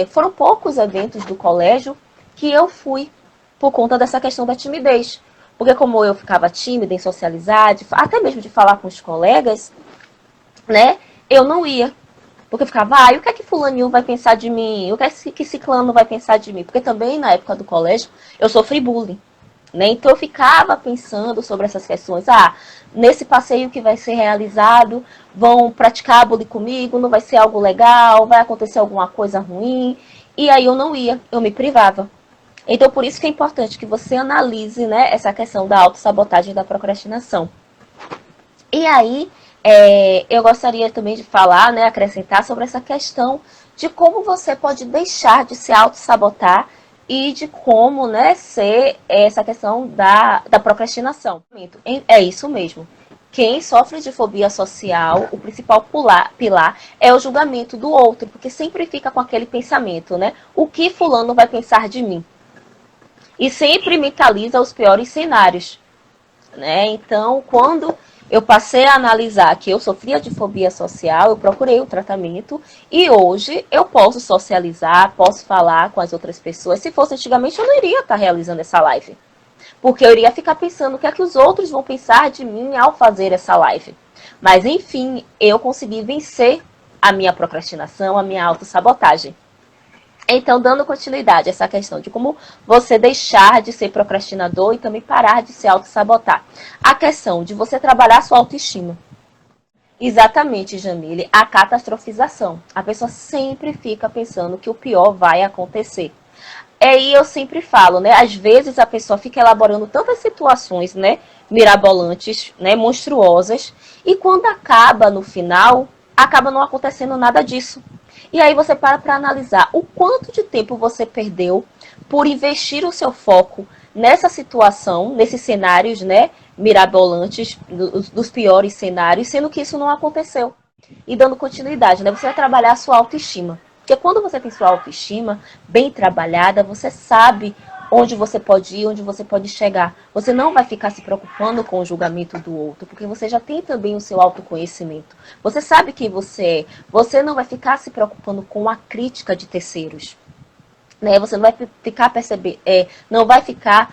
foram poucos eventos do colégio que eu fui por conta dessa questão da timidez. Porque como eu ficava tímida em socializar, até mesmo de falar com os colegas, né, eu não ia. Porque eu ficava, o que é que fulaninho vai pensar de mim? O que é que ciclano vai pensar de mim? Porque também na época do colégio eu sofri bullying, né? Então eu ficava pensando sobre essas questões. Nesse passeio que vai ser realizado, vão praticar bullying comigo, não vai ser algo legal, vai acontecer alguma coisa ruim. E aí eu não ia, eu me privava. Então por isso que é importante que você analise, né, essa questão da autossabotagem e da procrastinação. E aí, eu gostaria também de falar, né, acrescentar sobre essa questão de como você pode deixar de se auto-sabotar e de como, né, ser essa questão da procrastinação. É isso mesmo. Quem sofre de fobia social, o principal pilar é o julgamento do outro, porque sempre fica com aquele pensamento, né? O que fulano vai pensar de mim? E sempre mentaliza os piores cenários, né? Então, quando eu passei a analisar que eu sofria de fobia social, eu procurei o tratamento e hoje eu posso socializar, posso falar com as outras pessoas. Se fosse antigamente, eu não iria estar realizando essa live. Porque eu iria ficar pensando o que é que os outros vão pensar de mim ao fazer essa live. Mas, enfim, eu consegui vencer a minha procrastinação, a minha autossabotagem. Então, dando continuidade a essa questão de como você deixar de ser procrastinador e também parar de se auto-sabotar. A questão de você trabalhar sua autoestima. Exatamente, Jamile, a catastrofização. A pessoa sempre fica pensando que o pior vai acontecer. E eu sempre falo, né? Às vezes a pessoa fica elaborando tantas situações, né, mirabolantes, né, monstruosas, e quando acaba no final, acaba não acontecendo nada disso. E aí você para analisar o quanto de tempo você perdeu por investir o seu foco nessa situação, nesses cenários, né, mirabolantes, dos piores cenários, sendo que isso não aconteceu. E dando continuidade, né? Você vai trabalhar a sua autoestima. Porque quando você tem sua autoestima bem trabalhada, você sabe onde você pode ir, onde você pode chegar. Você não vai ficar se preocupando com o julgamento do outro, porque você já tem também o seu autoconhecimento. Você sabe quem você é. Você não vai ficar se preocupando com a crítica de terceiros. Né? Você não vai ficar não vai ficar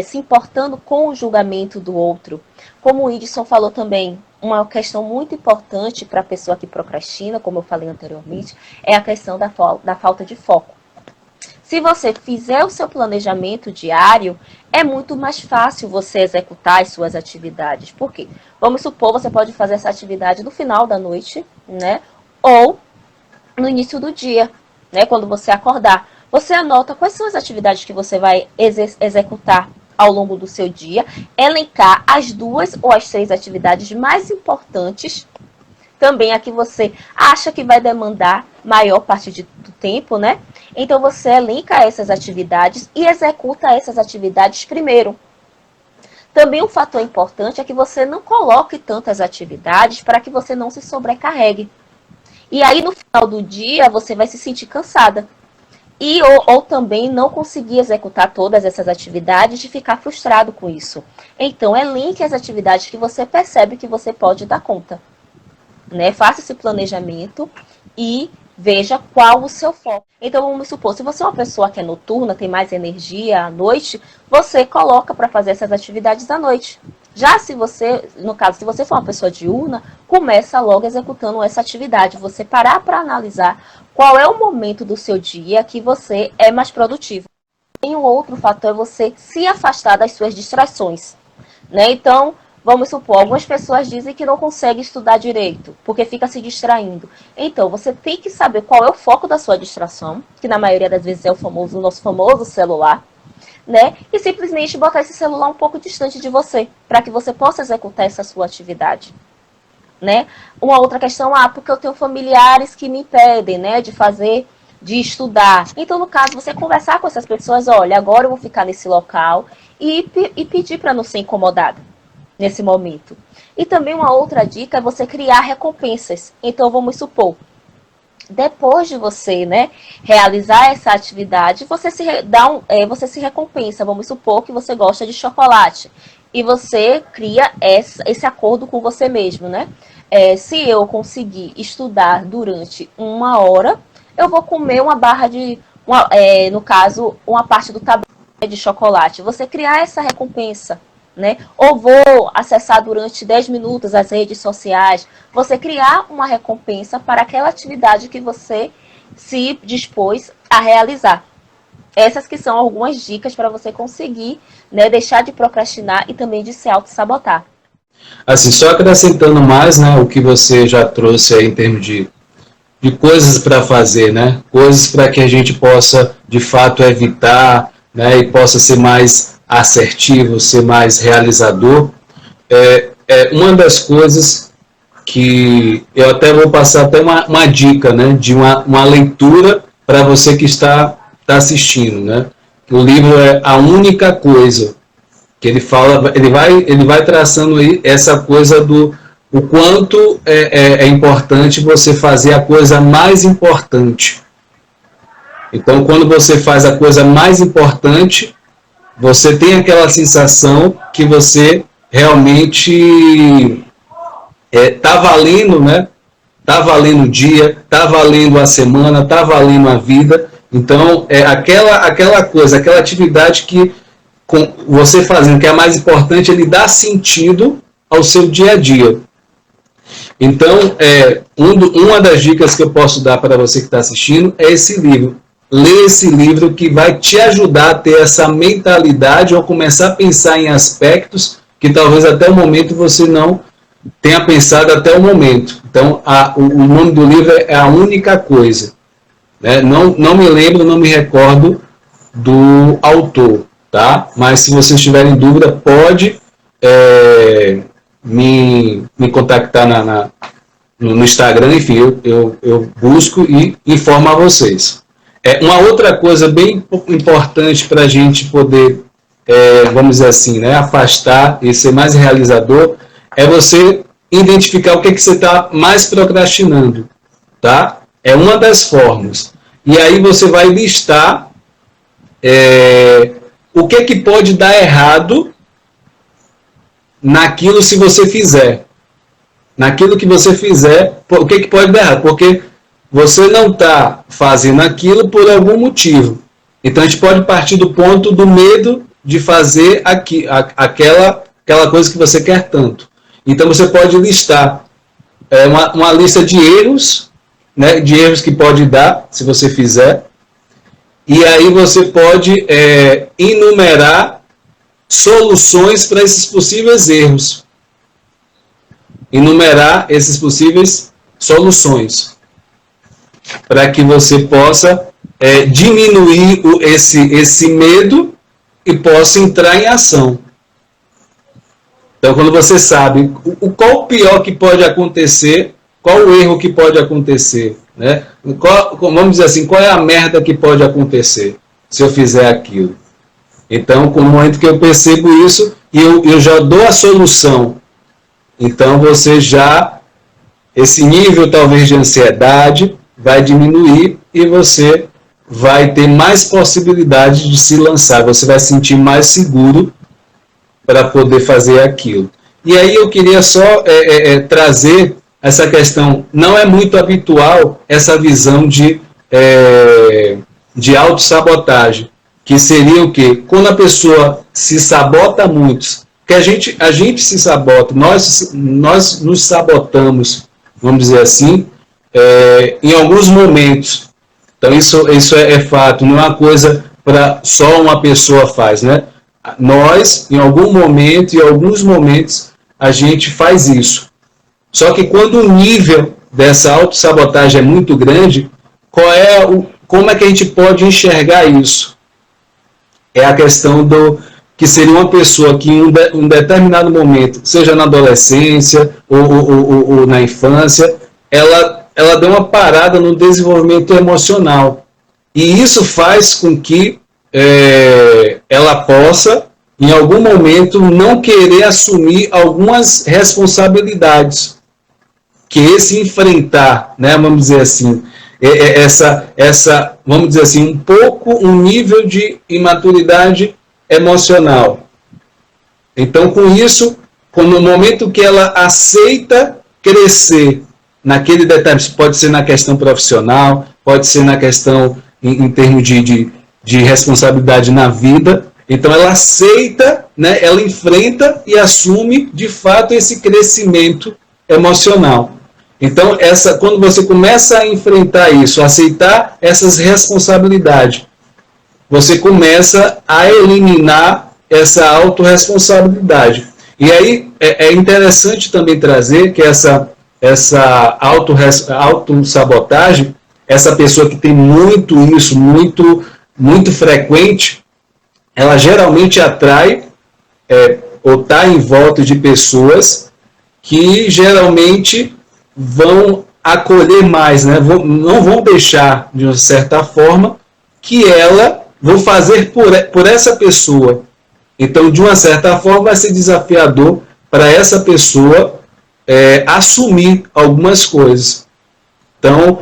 se importando com o julgamento do outro. Como o Idson falou também, uma questão muito importante para a pessoa que procrastina, como eu falei anteriormente, é a questão da falta de foco. Se você fizer o seu planejamento diário, é muito mais fácil você executar as suas atividades. Por quê? Vamos supor, você pode fazer essa atividade no final da noite, né? Ou no início do dia, né? Quando você acordar. Você anota quais são as atividades que você vai executar ao longo do seu dia, elencar as 2 ou as 3 atividades mais importantes, também a que você acha que vai demandar maior parte do tempo, né? Então você elenca essas atividades e executa essas atividades primeiro. Também um fator importante é que você não coloque tantas atividades para que você não se sobrecarregue. E aí no final do dia você vai se sentir cansada. Ou também não conseguir executar todas essas atividades e ficar frustrado com isso. Então, elenque as atividades que você percebe que você pode dar conta. Né? Faça esse planejamento e veja qual o seu foco. Então, vamos supor, se você é uma pessoa que é noturna, tem mais energia à noite, você coloca para fazer essas atividades à noite. Já se você, no caso, se você for uma pessoa diurna, começa logo executando essa atividade. Você parar para analisar qual é o momento do seu dia que você é mais produtivo. E um outro fator é você se afastar das suas distrações. Né? Então, vamos supor, algumas pessoas dizem que não conseguem estudar direito, porque fica se distraindo. Então, você tem que saber qual é o foco da sua distração, que na maioria das vezes é o nosso famoso celular. Né? E simplesmente botar esse celular um pouco distante de você, para que você possa executar essa sua atividade. Né? Uma outra questão, porque eu tenho familiares que me impedem, né, de estudar. Então, no caso, você conversar com essas pessoas, olha, agora eu vou ficar nesse local e pedir para não ser incomodada nesse momento. E também uma outra dica é você criar recompensas. Então, vamos supor, depois de você, né, realizar essa atividade, você se recompensa. Vamos supor que você gosta de chocolate. E você cria esse acordo com você mesmo, né? Se eu conseguir estudar durante 1 hora, eu vou comer uma barra no caso, uma parte do tablete de chocolate. Você criar essa recompensa. Né? Ou vou acessar durante 10 minutos as redes sociais. Você criar uma recompensa para aquela atividade que você se dispôs a realizar. Essas que são algumas dicas para você conseguir, né, deixar de procrastinar e também de se auto-sabotar. Assim, só acrescentando mais, né, o que você já trouxe aí em termos de coisas para fazer, né? Coisas para que a gente possa, de fato, evitar, né, e possa ser mais assertivo, ser mais realizador. Uma das coisas que eu até vou passar até uma dica, né, de uma leitura para você que está assistindo, né? O livro é A Única Coisa, que ele fala, ele vai traçando aí essa coisa do o quanto é importante você fazer a coisa mais importante. Então, quando você faz a coisa mais importante, você tem aquela sensação que você realmente está valendo, né? Está valendo o dia, está valendo a semana, está valendo a vida. Então, aquela coisa, aquela atividade que você fazendo, que é a mais importante, ele dá sentido ao seu dia a dia. Então, uma das dicas que eu posso dar para você que está assistindo é esse livro. Lê esse livro que vai te ajudar a ter essa mentalidade ou começar a pensar em aspectos que talvez até o momento você não tenha pensado até o momento. Então, o nome do livro é A Única Coisa. Né? Não me lembro, não me recordo do autor, tá? Mas se vocês tiverem dúvida, pode me contactar no Instagram, enfim, eu busco e informo a vocês. Uma outra coisa bem importante para a gente poder, vamos dizer assim, né, afastar e ser mais realizador, é você identificar o que você está mais procrastinando, tá? É uma das formas. E aí você vai listar o que pode dar errado naquilo se você fizer. Naquilo que você fizer, o que pode dar errado? Porque você não está fazendo aquilo por algum motivo. Então a gente pode partir do ponto do medo de fazer aquela coisa que você quer tanto. Então você pode listar uma lista de erros, né, de erros que pode dar se você fizer. E aí você pode enumerar soluções para esses possíveis erros. Enumerar essas possíveis soluções para que você possa diminuir esse medo e possa entrar em ação. Então, quando você sabe qual o pior que pode acontecer, qual o erro que pode acontecer, né? Vamos dizer assim, qual é a merda que pode acontecer se eu fizer aquilo? Então, no momento que eu percebo isso, eu já dou a solução. Então, esse nível talvez de ansiedade vai diminuir e você vai ter mais possibilidade de se lançar, você vai se sentir mais seguro para poder fazer aquilo. E aí eu queria só trazer essa questão, não é muito habitual essa visão de autossabotagem, que seria o quê? Quando a pessoa se sabota muito, que a gente se sabota, nós nos sabotamos, vamos dizer assim, em alguns momentos. Então isso é fato, não é uma coisa para só uma pessoa faz, né? Nós, em algum momento, em alguns momentos, a gente faz isso. Só que quando o nível dessa autossabotagem é muito grande, como é que a gente pode enxergar isso? É a questão que seria uma pessoa que em um determinado momento, seja na adolescência ou na infância, ela deu uma parada no desenvolvimento emocional. E isso faz com que ela possa, em algum momento, não querer assumir algumas responsabilidades. Que esse enfrentar, né, vamos dizer assim, vamos dizer assim, um nível de imaturidade emocional. Então, com isso, no momento que ela aceita crescer naquele detalhe, pode ser na questão profissional, pode ser na questão em termos de responsabilidade na vida, então ela aceita, né, ela enfrenta e assume de fato esse crescimento emocional. Então, quando você começa a enfrentar isso, a aceitar essas responsabilidades, você começa a eliminar essa autorresponsabilidade. E aí é interessante também trazer que essa autossabotagem, essa pessoa que tem muito isso, muito frequente, ela geralmente atrai ou está em volta de pessoas que geralmente vão acolher mais, né? Não vão deixar, de uma certa forma, que vão fazer por essa pessoa. Então, de uma certa forma, vai ser desafiador para essa pessoa assumir algumas coisas. Então,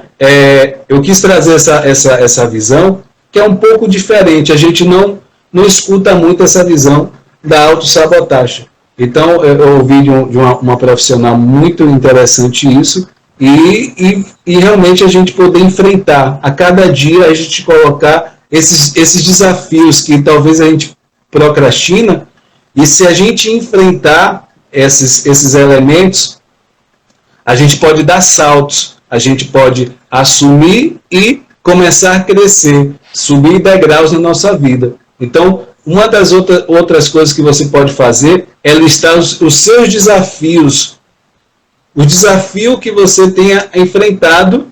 eu quis trazer essa visão, que é um pouco diferente. A gente não escuta muito essa visão da autossabotagem. Então, eu ouvi de uma profissional muito interessante isso, e realmente a gente poder enfrentar, a cada dia a gente colocar esses desafios que talvez a gente procrastina, e se a gente enfrentar esses elementos, a gente pode dar saltos, a gente pode assumir e começar a crescer, subir degraus na nossa vida. Então, uma das outras coisas que você pode fazer é listar os seus desafios, o desafio que você tenha enfrentado,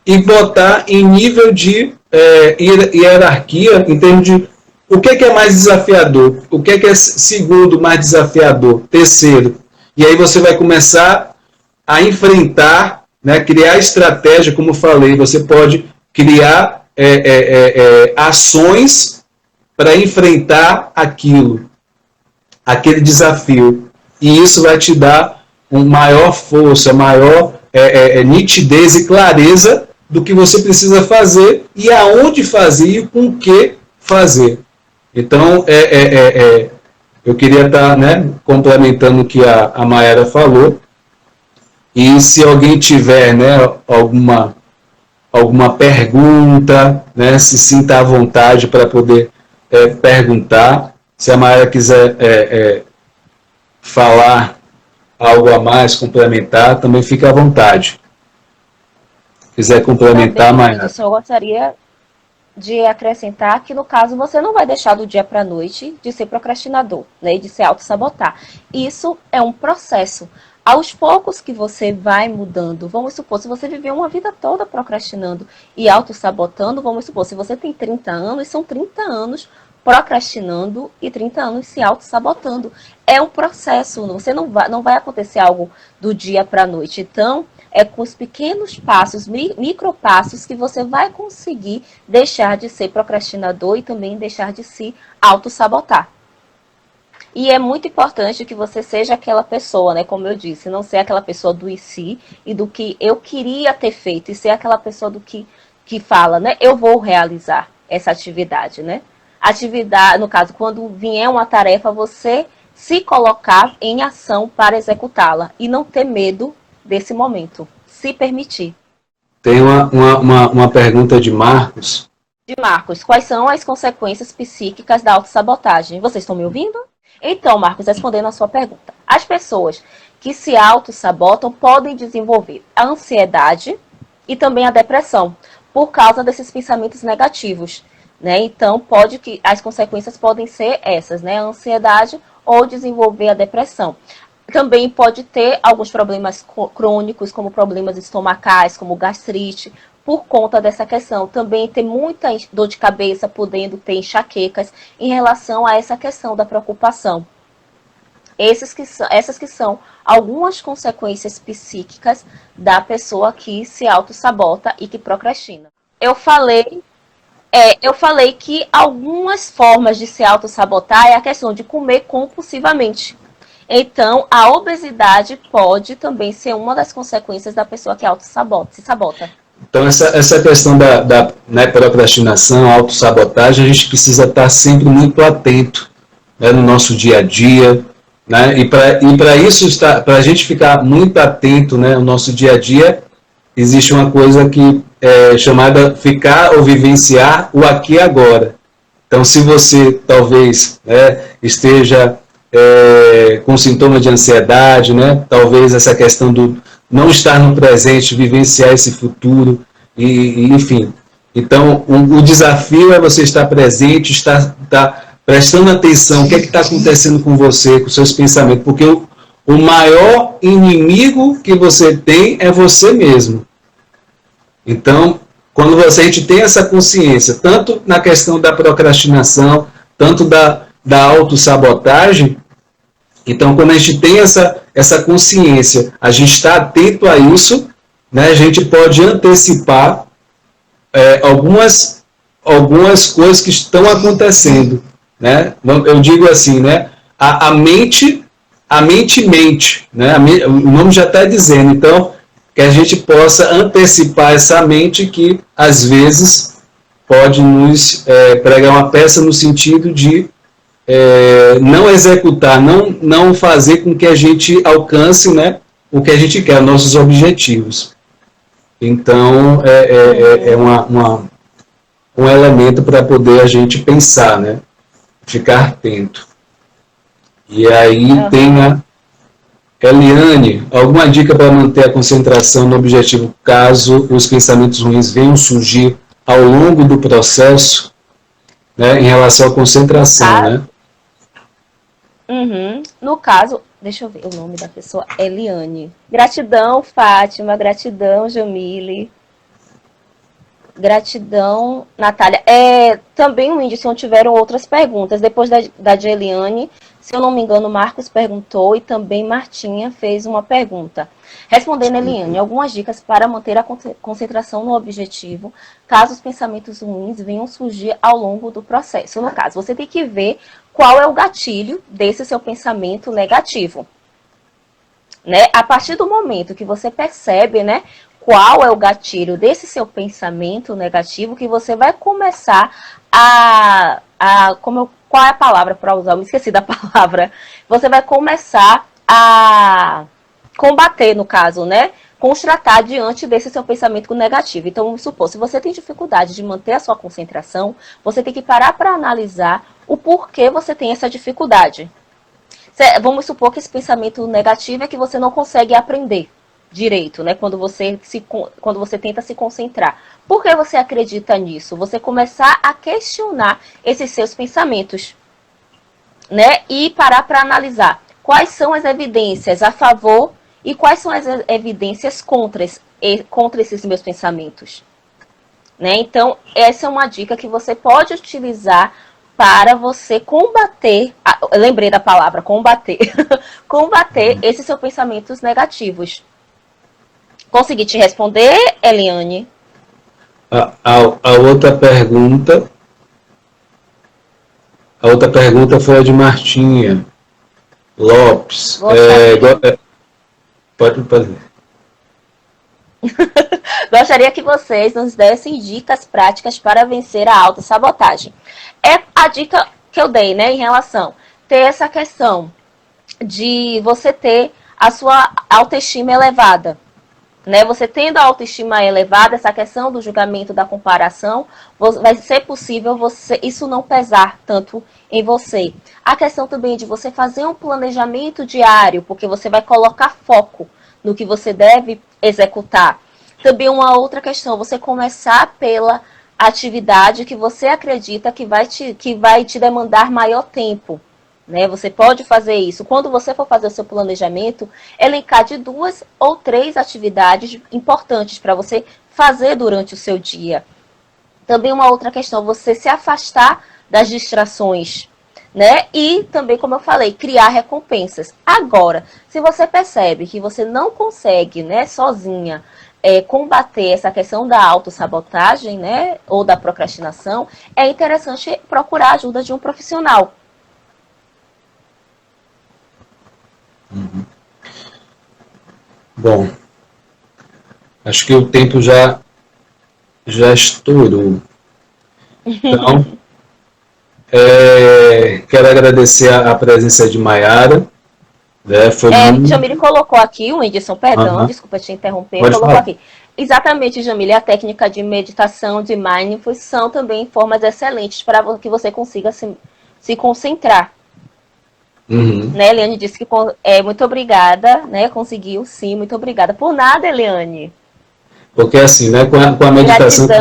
e botar em nível de hierarquia, em termos de o que é mais desafiador, o que é segundo mais desafiador, terceiro. E aí você vai começar a enfrentar, né, criar estratégia, como eu falei, você pode criar ações para enfrentar aquele desafio. E isso vai te dar maior força, maior nitidez e clareza do que você precisa fazer e aonde fazer e com o que fazer. Então, eu queria estar, né, complementando o que a Mayara falou, e se alguém tiver, né, alguma pergunta, né, se sinta à vontade para poder perguntar. Se a Mayara quiser falar algo a mais, complementar, também fica à vontade. Quiser complementar, Mayara. Eu gostaria de acrescentar que, no caso, você não vai deixar do dia para a noite de ser procrastinador, né, e de se auto-sabotar. Isso é um processo. Aos poucos que você vai mudando, vamos supor, se você viveu uma vida toda procrastinando e auto-sabotando, vamos supor, se você tem 30 anos, são 30 anos procrastinando e 30 anos se auto-sabotando. É um processo, você não vai acontecer algo do dia para a noite. Então, é com os pequenos passos, micropassos, que você vai conseguir deixar de ser procrastinador e também deixar de se auto-sabotar. E é muito importante que você seja aquela pessoa, né? Como eu disse, não ser aquela pessoa do e si e do que eu queria ter feito, e ser aquela pessoa do que fala, né? Eu vou realizar essa atividade, né? Atividade, no caso, quando vier uma tarefa, você se colocar em ação para executá-la e não ter medo desse momento, se permitir. Tem uma pergunta de Marcos. De Marcos, quais são as consequências psíquicas da autossabotagem? Vocês estão me ouvindo? Então, Marcos, respondendo a sua pergunta. As pessoas que se autossabotam podem desenvolver a ansiedade e também a depressão, por causa desses pensamentos negativos, né? Então, as consequências podem ser essas, né? A ansiedade ou desenvolver a depressão. Também pode ter alguns problemas crônicos, como problemas estomacais, como gastrite, por conta dessa questão. Também tem muita dor de cabeça, podendo ter enxaquecas em relação a essa questão da preocupação. Essas que são algumas consequências psíquicas da pessoa que se autossabota e que procrastina. Eu falei que algumas formas de se autossabotar é a questão de comer compulsivamente. Então, a obesidade pode também ser uma das consequências da pessoa que se sabota. Então, essa questão da né, procrastinação, autossabotagem, a gente precisa estar sempre muito atento, né, no nosso dia a dia, né, e para isso, para a gente ficar muito atento, né, no nosso dia a dia, existe uma coisa que é chamada ficar ou vivenciar o aqui e agora. Então, se você talvez, né, esteja com sintoma de ansiedade, né, talvez essa questão do não estar no presente, vivenciar esse futuro, enfim. Então, o desafio é você estar presente, estar prestando atenção, o que está acontecendo com você, com seus pensamentos, porque o maior inimigo que você tem é você mesmo. Então, quando a gente tem essa consciência, tanto na questão da procrastinação, tanto da autossabotagem, então, quando a gente tem essa consciência, a gente está atento a isso, né, a gente pode antecipar algumas coisas que estão acontecendo. Né? Eu digo assim, né, a mente mente, né? O nome já está dizendo, então, que a gente possa antecipar essa mente que, às vezes, pode nos pregar uma peça no sentido de não executar, não fazer com que a gente alcance, né, o que a gente quer, nossos objetivos. Então, um elemento para poder a gente pensar, né, ficar atento. E aí tem a Eliane, alguma dica para manter a concentração no objetivo caso os pensamentos ruins venham surgir ao longo do processo, né, em relação à concentração, né? Uhum. No caso, deixa eu ver o nome da pessoa, Eliane. Gratidão, Fátima, gratidão, Jamile. Gratidão, Natália. Também o índice, onde tiveram outras perguntas. Depois da de Eliane, se eu não me engano, Marcos perguntou e também Martinha fez uma pergunta. Respondendo, Eliane, algumas dicas para manter a concentração no objetivo, caso os pensamentos ruins venham surgir ao longo do processo. No caso, você tem que ver qual é o gatilho desse seu pensamento negativo. né? A partir do momento que você percebe, né, qual é o gatilho desse seu pensamento negativo, que você vai começar qual é a palavra para usar? Eu me esqueci da palavra. Você vai começar a combater, no caso, né? Constratar diante desse seu pensamento negativo. Então, vamos supor, se você tem dificuldade de manter a sua concentração, você tem que parar para analisar o porquê você tem essa dificuldade. Vamos supor que esse pensamento negativo é que você não consegue aprender direito, né? Quando você tenta se concentrar. Por que você acredita nisso? Você começar a questionar esses seus pensamentos, né? E parar para analisar quais são as evidências a favor e quais são as evidências contra esses meus pensamentos, né? Então, essa é uma dica que você pode utilizar para você combater, lembrei da palavra, combater, combater esses seus pensamentos negativos. Consegui te responder, Eliane? A outra pergunta foi a de Martinha Lopes. Pode fazer. Gostaria que vocês nos dessem dicas práticas para vencer a autossabotagem. É a dica que eu dei, né, em relação ter essa questão de você ter a sua autoestima elevada, né? Você tendo a autoestima elevada, essa questão do julgamento, da comparação, vai ser possível isso não pesar tanto em você. A questão também de você fazer um planejamento diário, porque você vai colocar foco no que você deve executar. Também uma outra questão, você começar pela atividade que você acredita que vai te demandar maior tempo, né? Você pode fazer isso. Quando você for fazer o seu planejamento, elencar de 2 ou 3 atividades importantes para você fazer durante o seu dia. Também uma outra questão, você se afastar das distrações, né? E também, como eu falei, criar recompensas. Agora, se você percebe que você não consegue, né, sozinha, combater essa questão da autossabotagem, né, ou da procrastinação, é interessante procurar a ajuda de um profissional. Bom, acho que o tempo já estourou. Então, quero agradecer a presença de Mayara. Né, Jamile colocou aqui, o Whindersson, perdão, desculpa te interromper, colocou aqui. Exatamente, Jamile, a técnica de meditação, de mindfulness, são também formas excelentes para que você consiga se concentrar. Né, Eliane disse que muito obrigada, né? Conseguiu, sim, muito obrigada. Por nada, Eliane. Porque assim, né, com a meditação que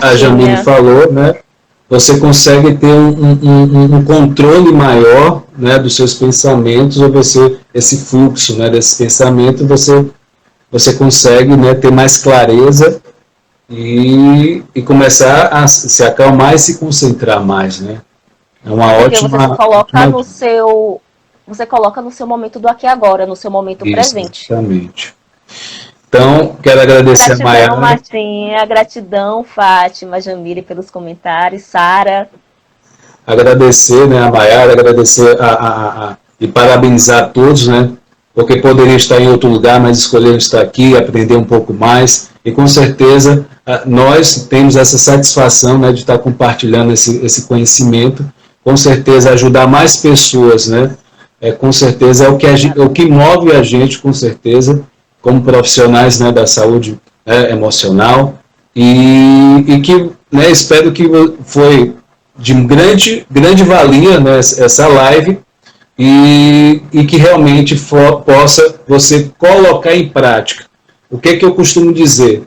a Jamile falou, né, você consegue ter um controle maior, né, dos seus pensamentos, ou esse fluxo, né, desse pensamento, você consegue, né, ter mais clareza e começar a se acalmar e se concentrar mais, né? É uma ótima... Você coloca no seu momento do aqui e agora, no seu momento presente. Exatamente. Então, quero agradecer a Mayara. Gratidão, Martinha. Gratidão, Fátima, Jamile, pelos comentários. Sara. Agradecer, né, a Mayara, agradecer e parabenizar a todos, né? Porque poderia estar em outro lugar, mas escolheram estar aqui, aprender um pouco mais. E com certeza nós temos essa satisfação, né, de estar compartilhando esse conhecimento. Com certeza ajudar mais pessoas, né? Com certeza é o que move a gente, com certeza, como profissionais, né, da saúde, né, emocional, e que, né, espero que foi de grande valia, né, essa live, e que realmente possa você colocar em prática. O que eu costumo dizer?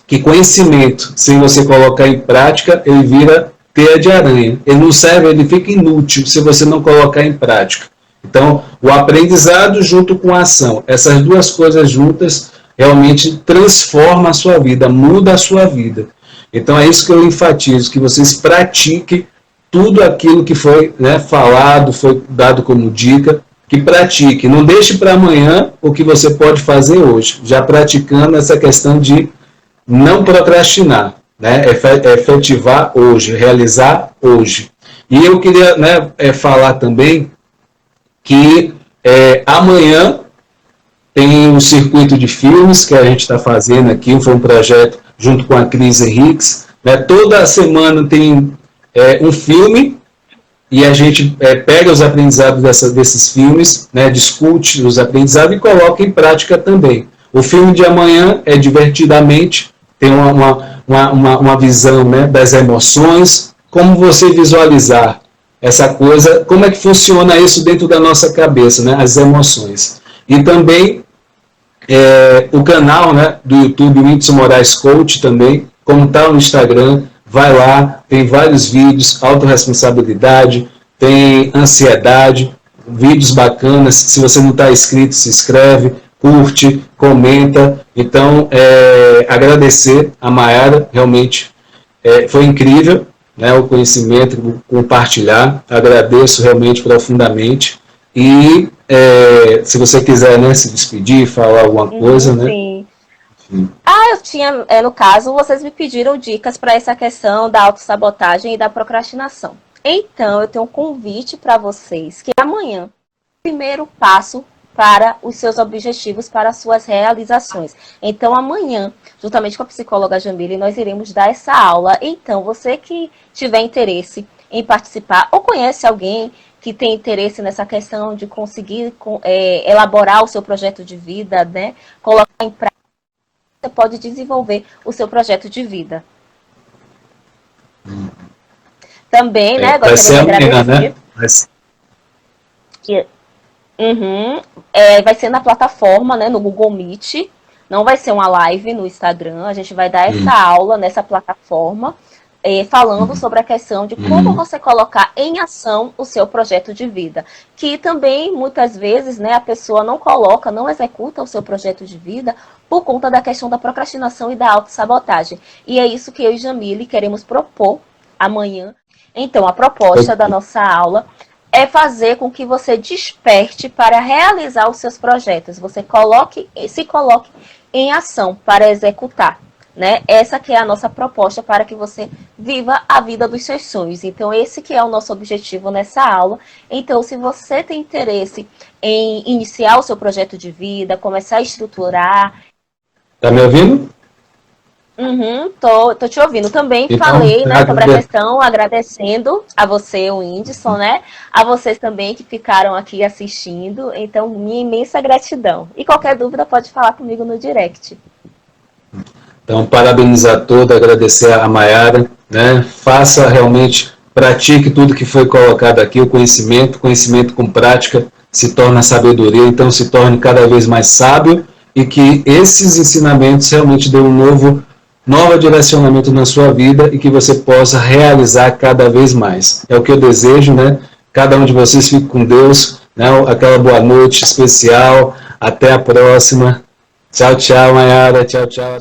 Que conhecimento, sem você colocar em prática, ele vira teia de aranha. Ele não serve, ele fica inútil se você não colocar em prática. Então, o aprendizado junto com a ação, essas duas coisas juntas realmente transformam a sua vida, muda a sua vida. Então, é isso que eu enfatizo, que vocês pratiquem tudo aquilo que foi, né, falado, foi dado como dica, que pratique. Não deixe para amanhã o que você pode fazer hoje, já praticando essa questão de não procrastinar, né, efetivar hoje, realizar hoje. E eu queria, né, falar também que amanhã Tem o circuito de filmes que a gente está fazendo aqui, foi um projeto junto com a Cris Henriques, né? Toda semana tem um filme e a gente pega os aprendizados desses filmes, né? Discute os aprendizados e coloca em prática também. O filme de amanhã é Divertidamente, tem uma visão, né, das emoções, como você visualizar essa coisa, como é que funciona isso dentro da nossa cabeça, né, as emoções. E também o canal, né, do YouTube, o Whindersson Moraes Coach também, como está no Instagram, vai lá, tem vários vídeos, autorresponsabilidade, tem ansiedade, vídeos bacanas. Se você não está inscrito, se inscreve, curte, comenta. Então, agradecer a Mayara, realmente foi incrível, né, o conhecimento, compartilhar. Agradeço realmente profundamente. E se você quiser, né, se despedir, falar alguma coisa, né? Sim. Eu tinha, no caso, vocês me pediram dicas para essa questão da autossabotagem e da procrastinação. Então, eu tenho um convite para vocês, que amanhã, o primeiro passo para os seus objetivos, para as suas realizações. Então, amanhã, juntamente com a psicóloga Jamile, nós iremos dar essa aula. Então, você que tiver interesse em participar, ou conhece alguém que tem interesse nessa questão de conseguir elaborar o seu projeto de vida, né? Colocar em prática, você pode desenvolver o seu projeto de vida. Também, né? Gostaria de agradecer. Vai ser na plataforma, né? No Google Meet. Não vai ser uma live no Instagram. A gente vai dar essa aula nessa plataforma, falando sobre a questão de como você colocar em ação o seu projeto de vida. Que também, muitas vezes, né, a pessoa não coloca, não executa o seu projeto de vida por conta da questão da procrastinação e da autossabotagem. E é isso que eu e Jamile queremos propor amanhã. Então, a proposta da nossa aula é fazer com que você desperte para realizar os seus projetos. Você se coloque em ação para executar. Né? Essa que é a nossa proposta para que você viva a vida dos seus sonhos. Então, esse que é o nosso objetivo nessa aula. Então, se você tem interesse em iniciar o seu projeto de vida, começar a estruturar... Tá me ouvindo? Tô te ouvindo. Também então, falei, né, sobre a questão, agradecendo a você, o Whindersson, né? A vocês também que ficaram aqui assistindo. Então, minha imensa gratidão. E qualquer dúvida pode falar comigo no direct. Então, parabenizar todos, agradecer a Mayara, né? Faça realmente, pratique tudo que foi colocado aqui, o conhecimento com prática se torna sabedoria, então se torne cada vez mais sábio e que esses ensinamentos realmente dêem um novo direcionamento na sua vida e que você possa realizar cada vez mais. É o que eu desejo, né? Cada um de vocês fique com Deus, né? Aquela boa noite especial, até a próxima. Tchau, tchau, Mayara, tchau, tchau.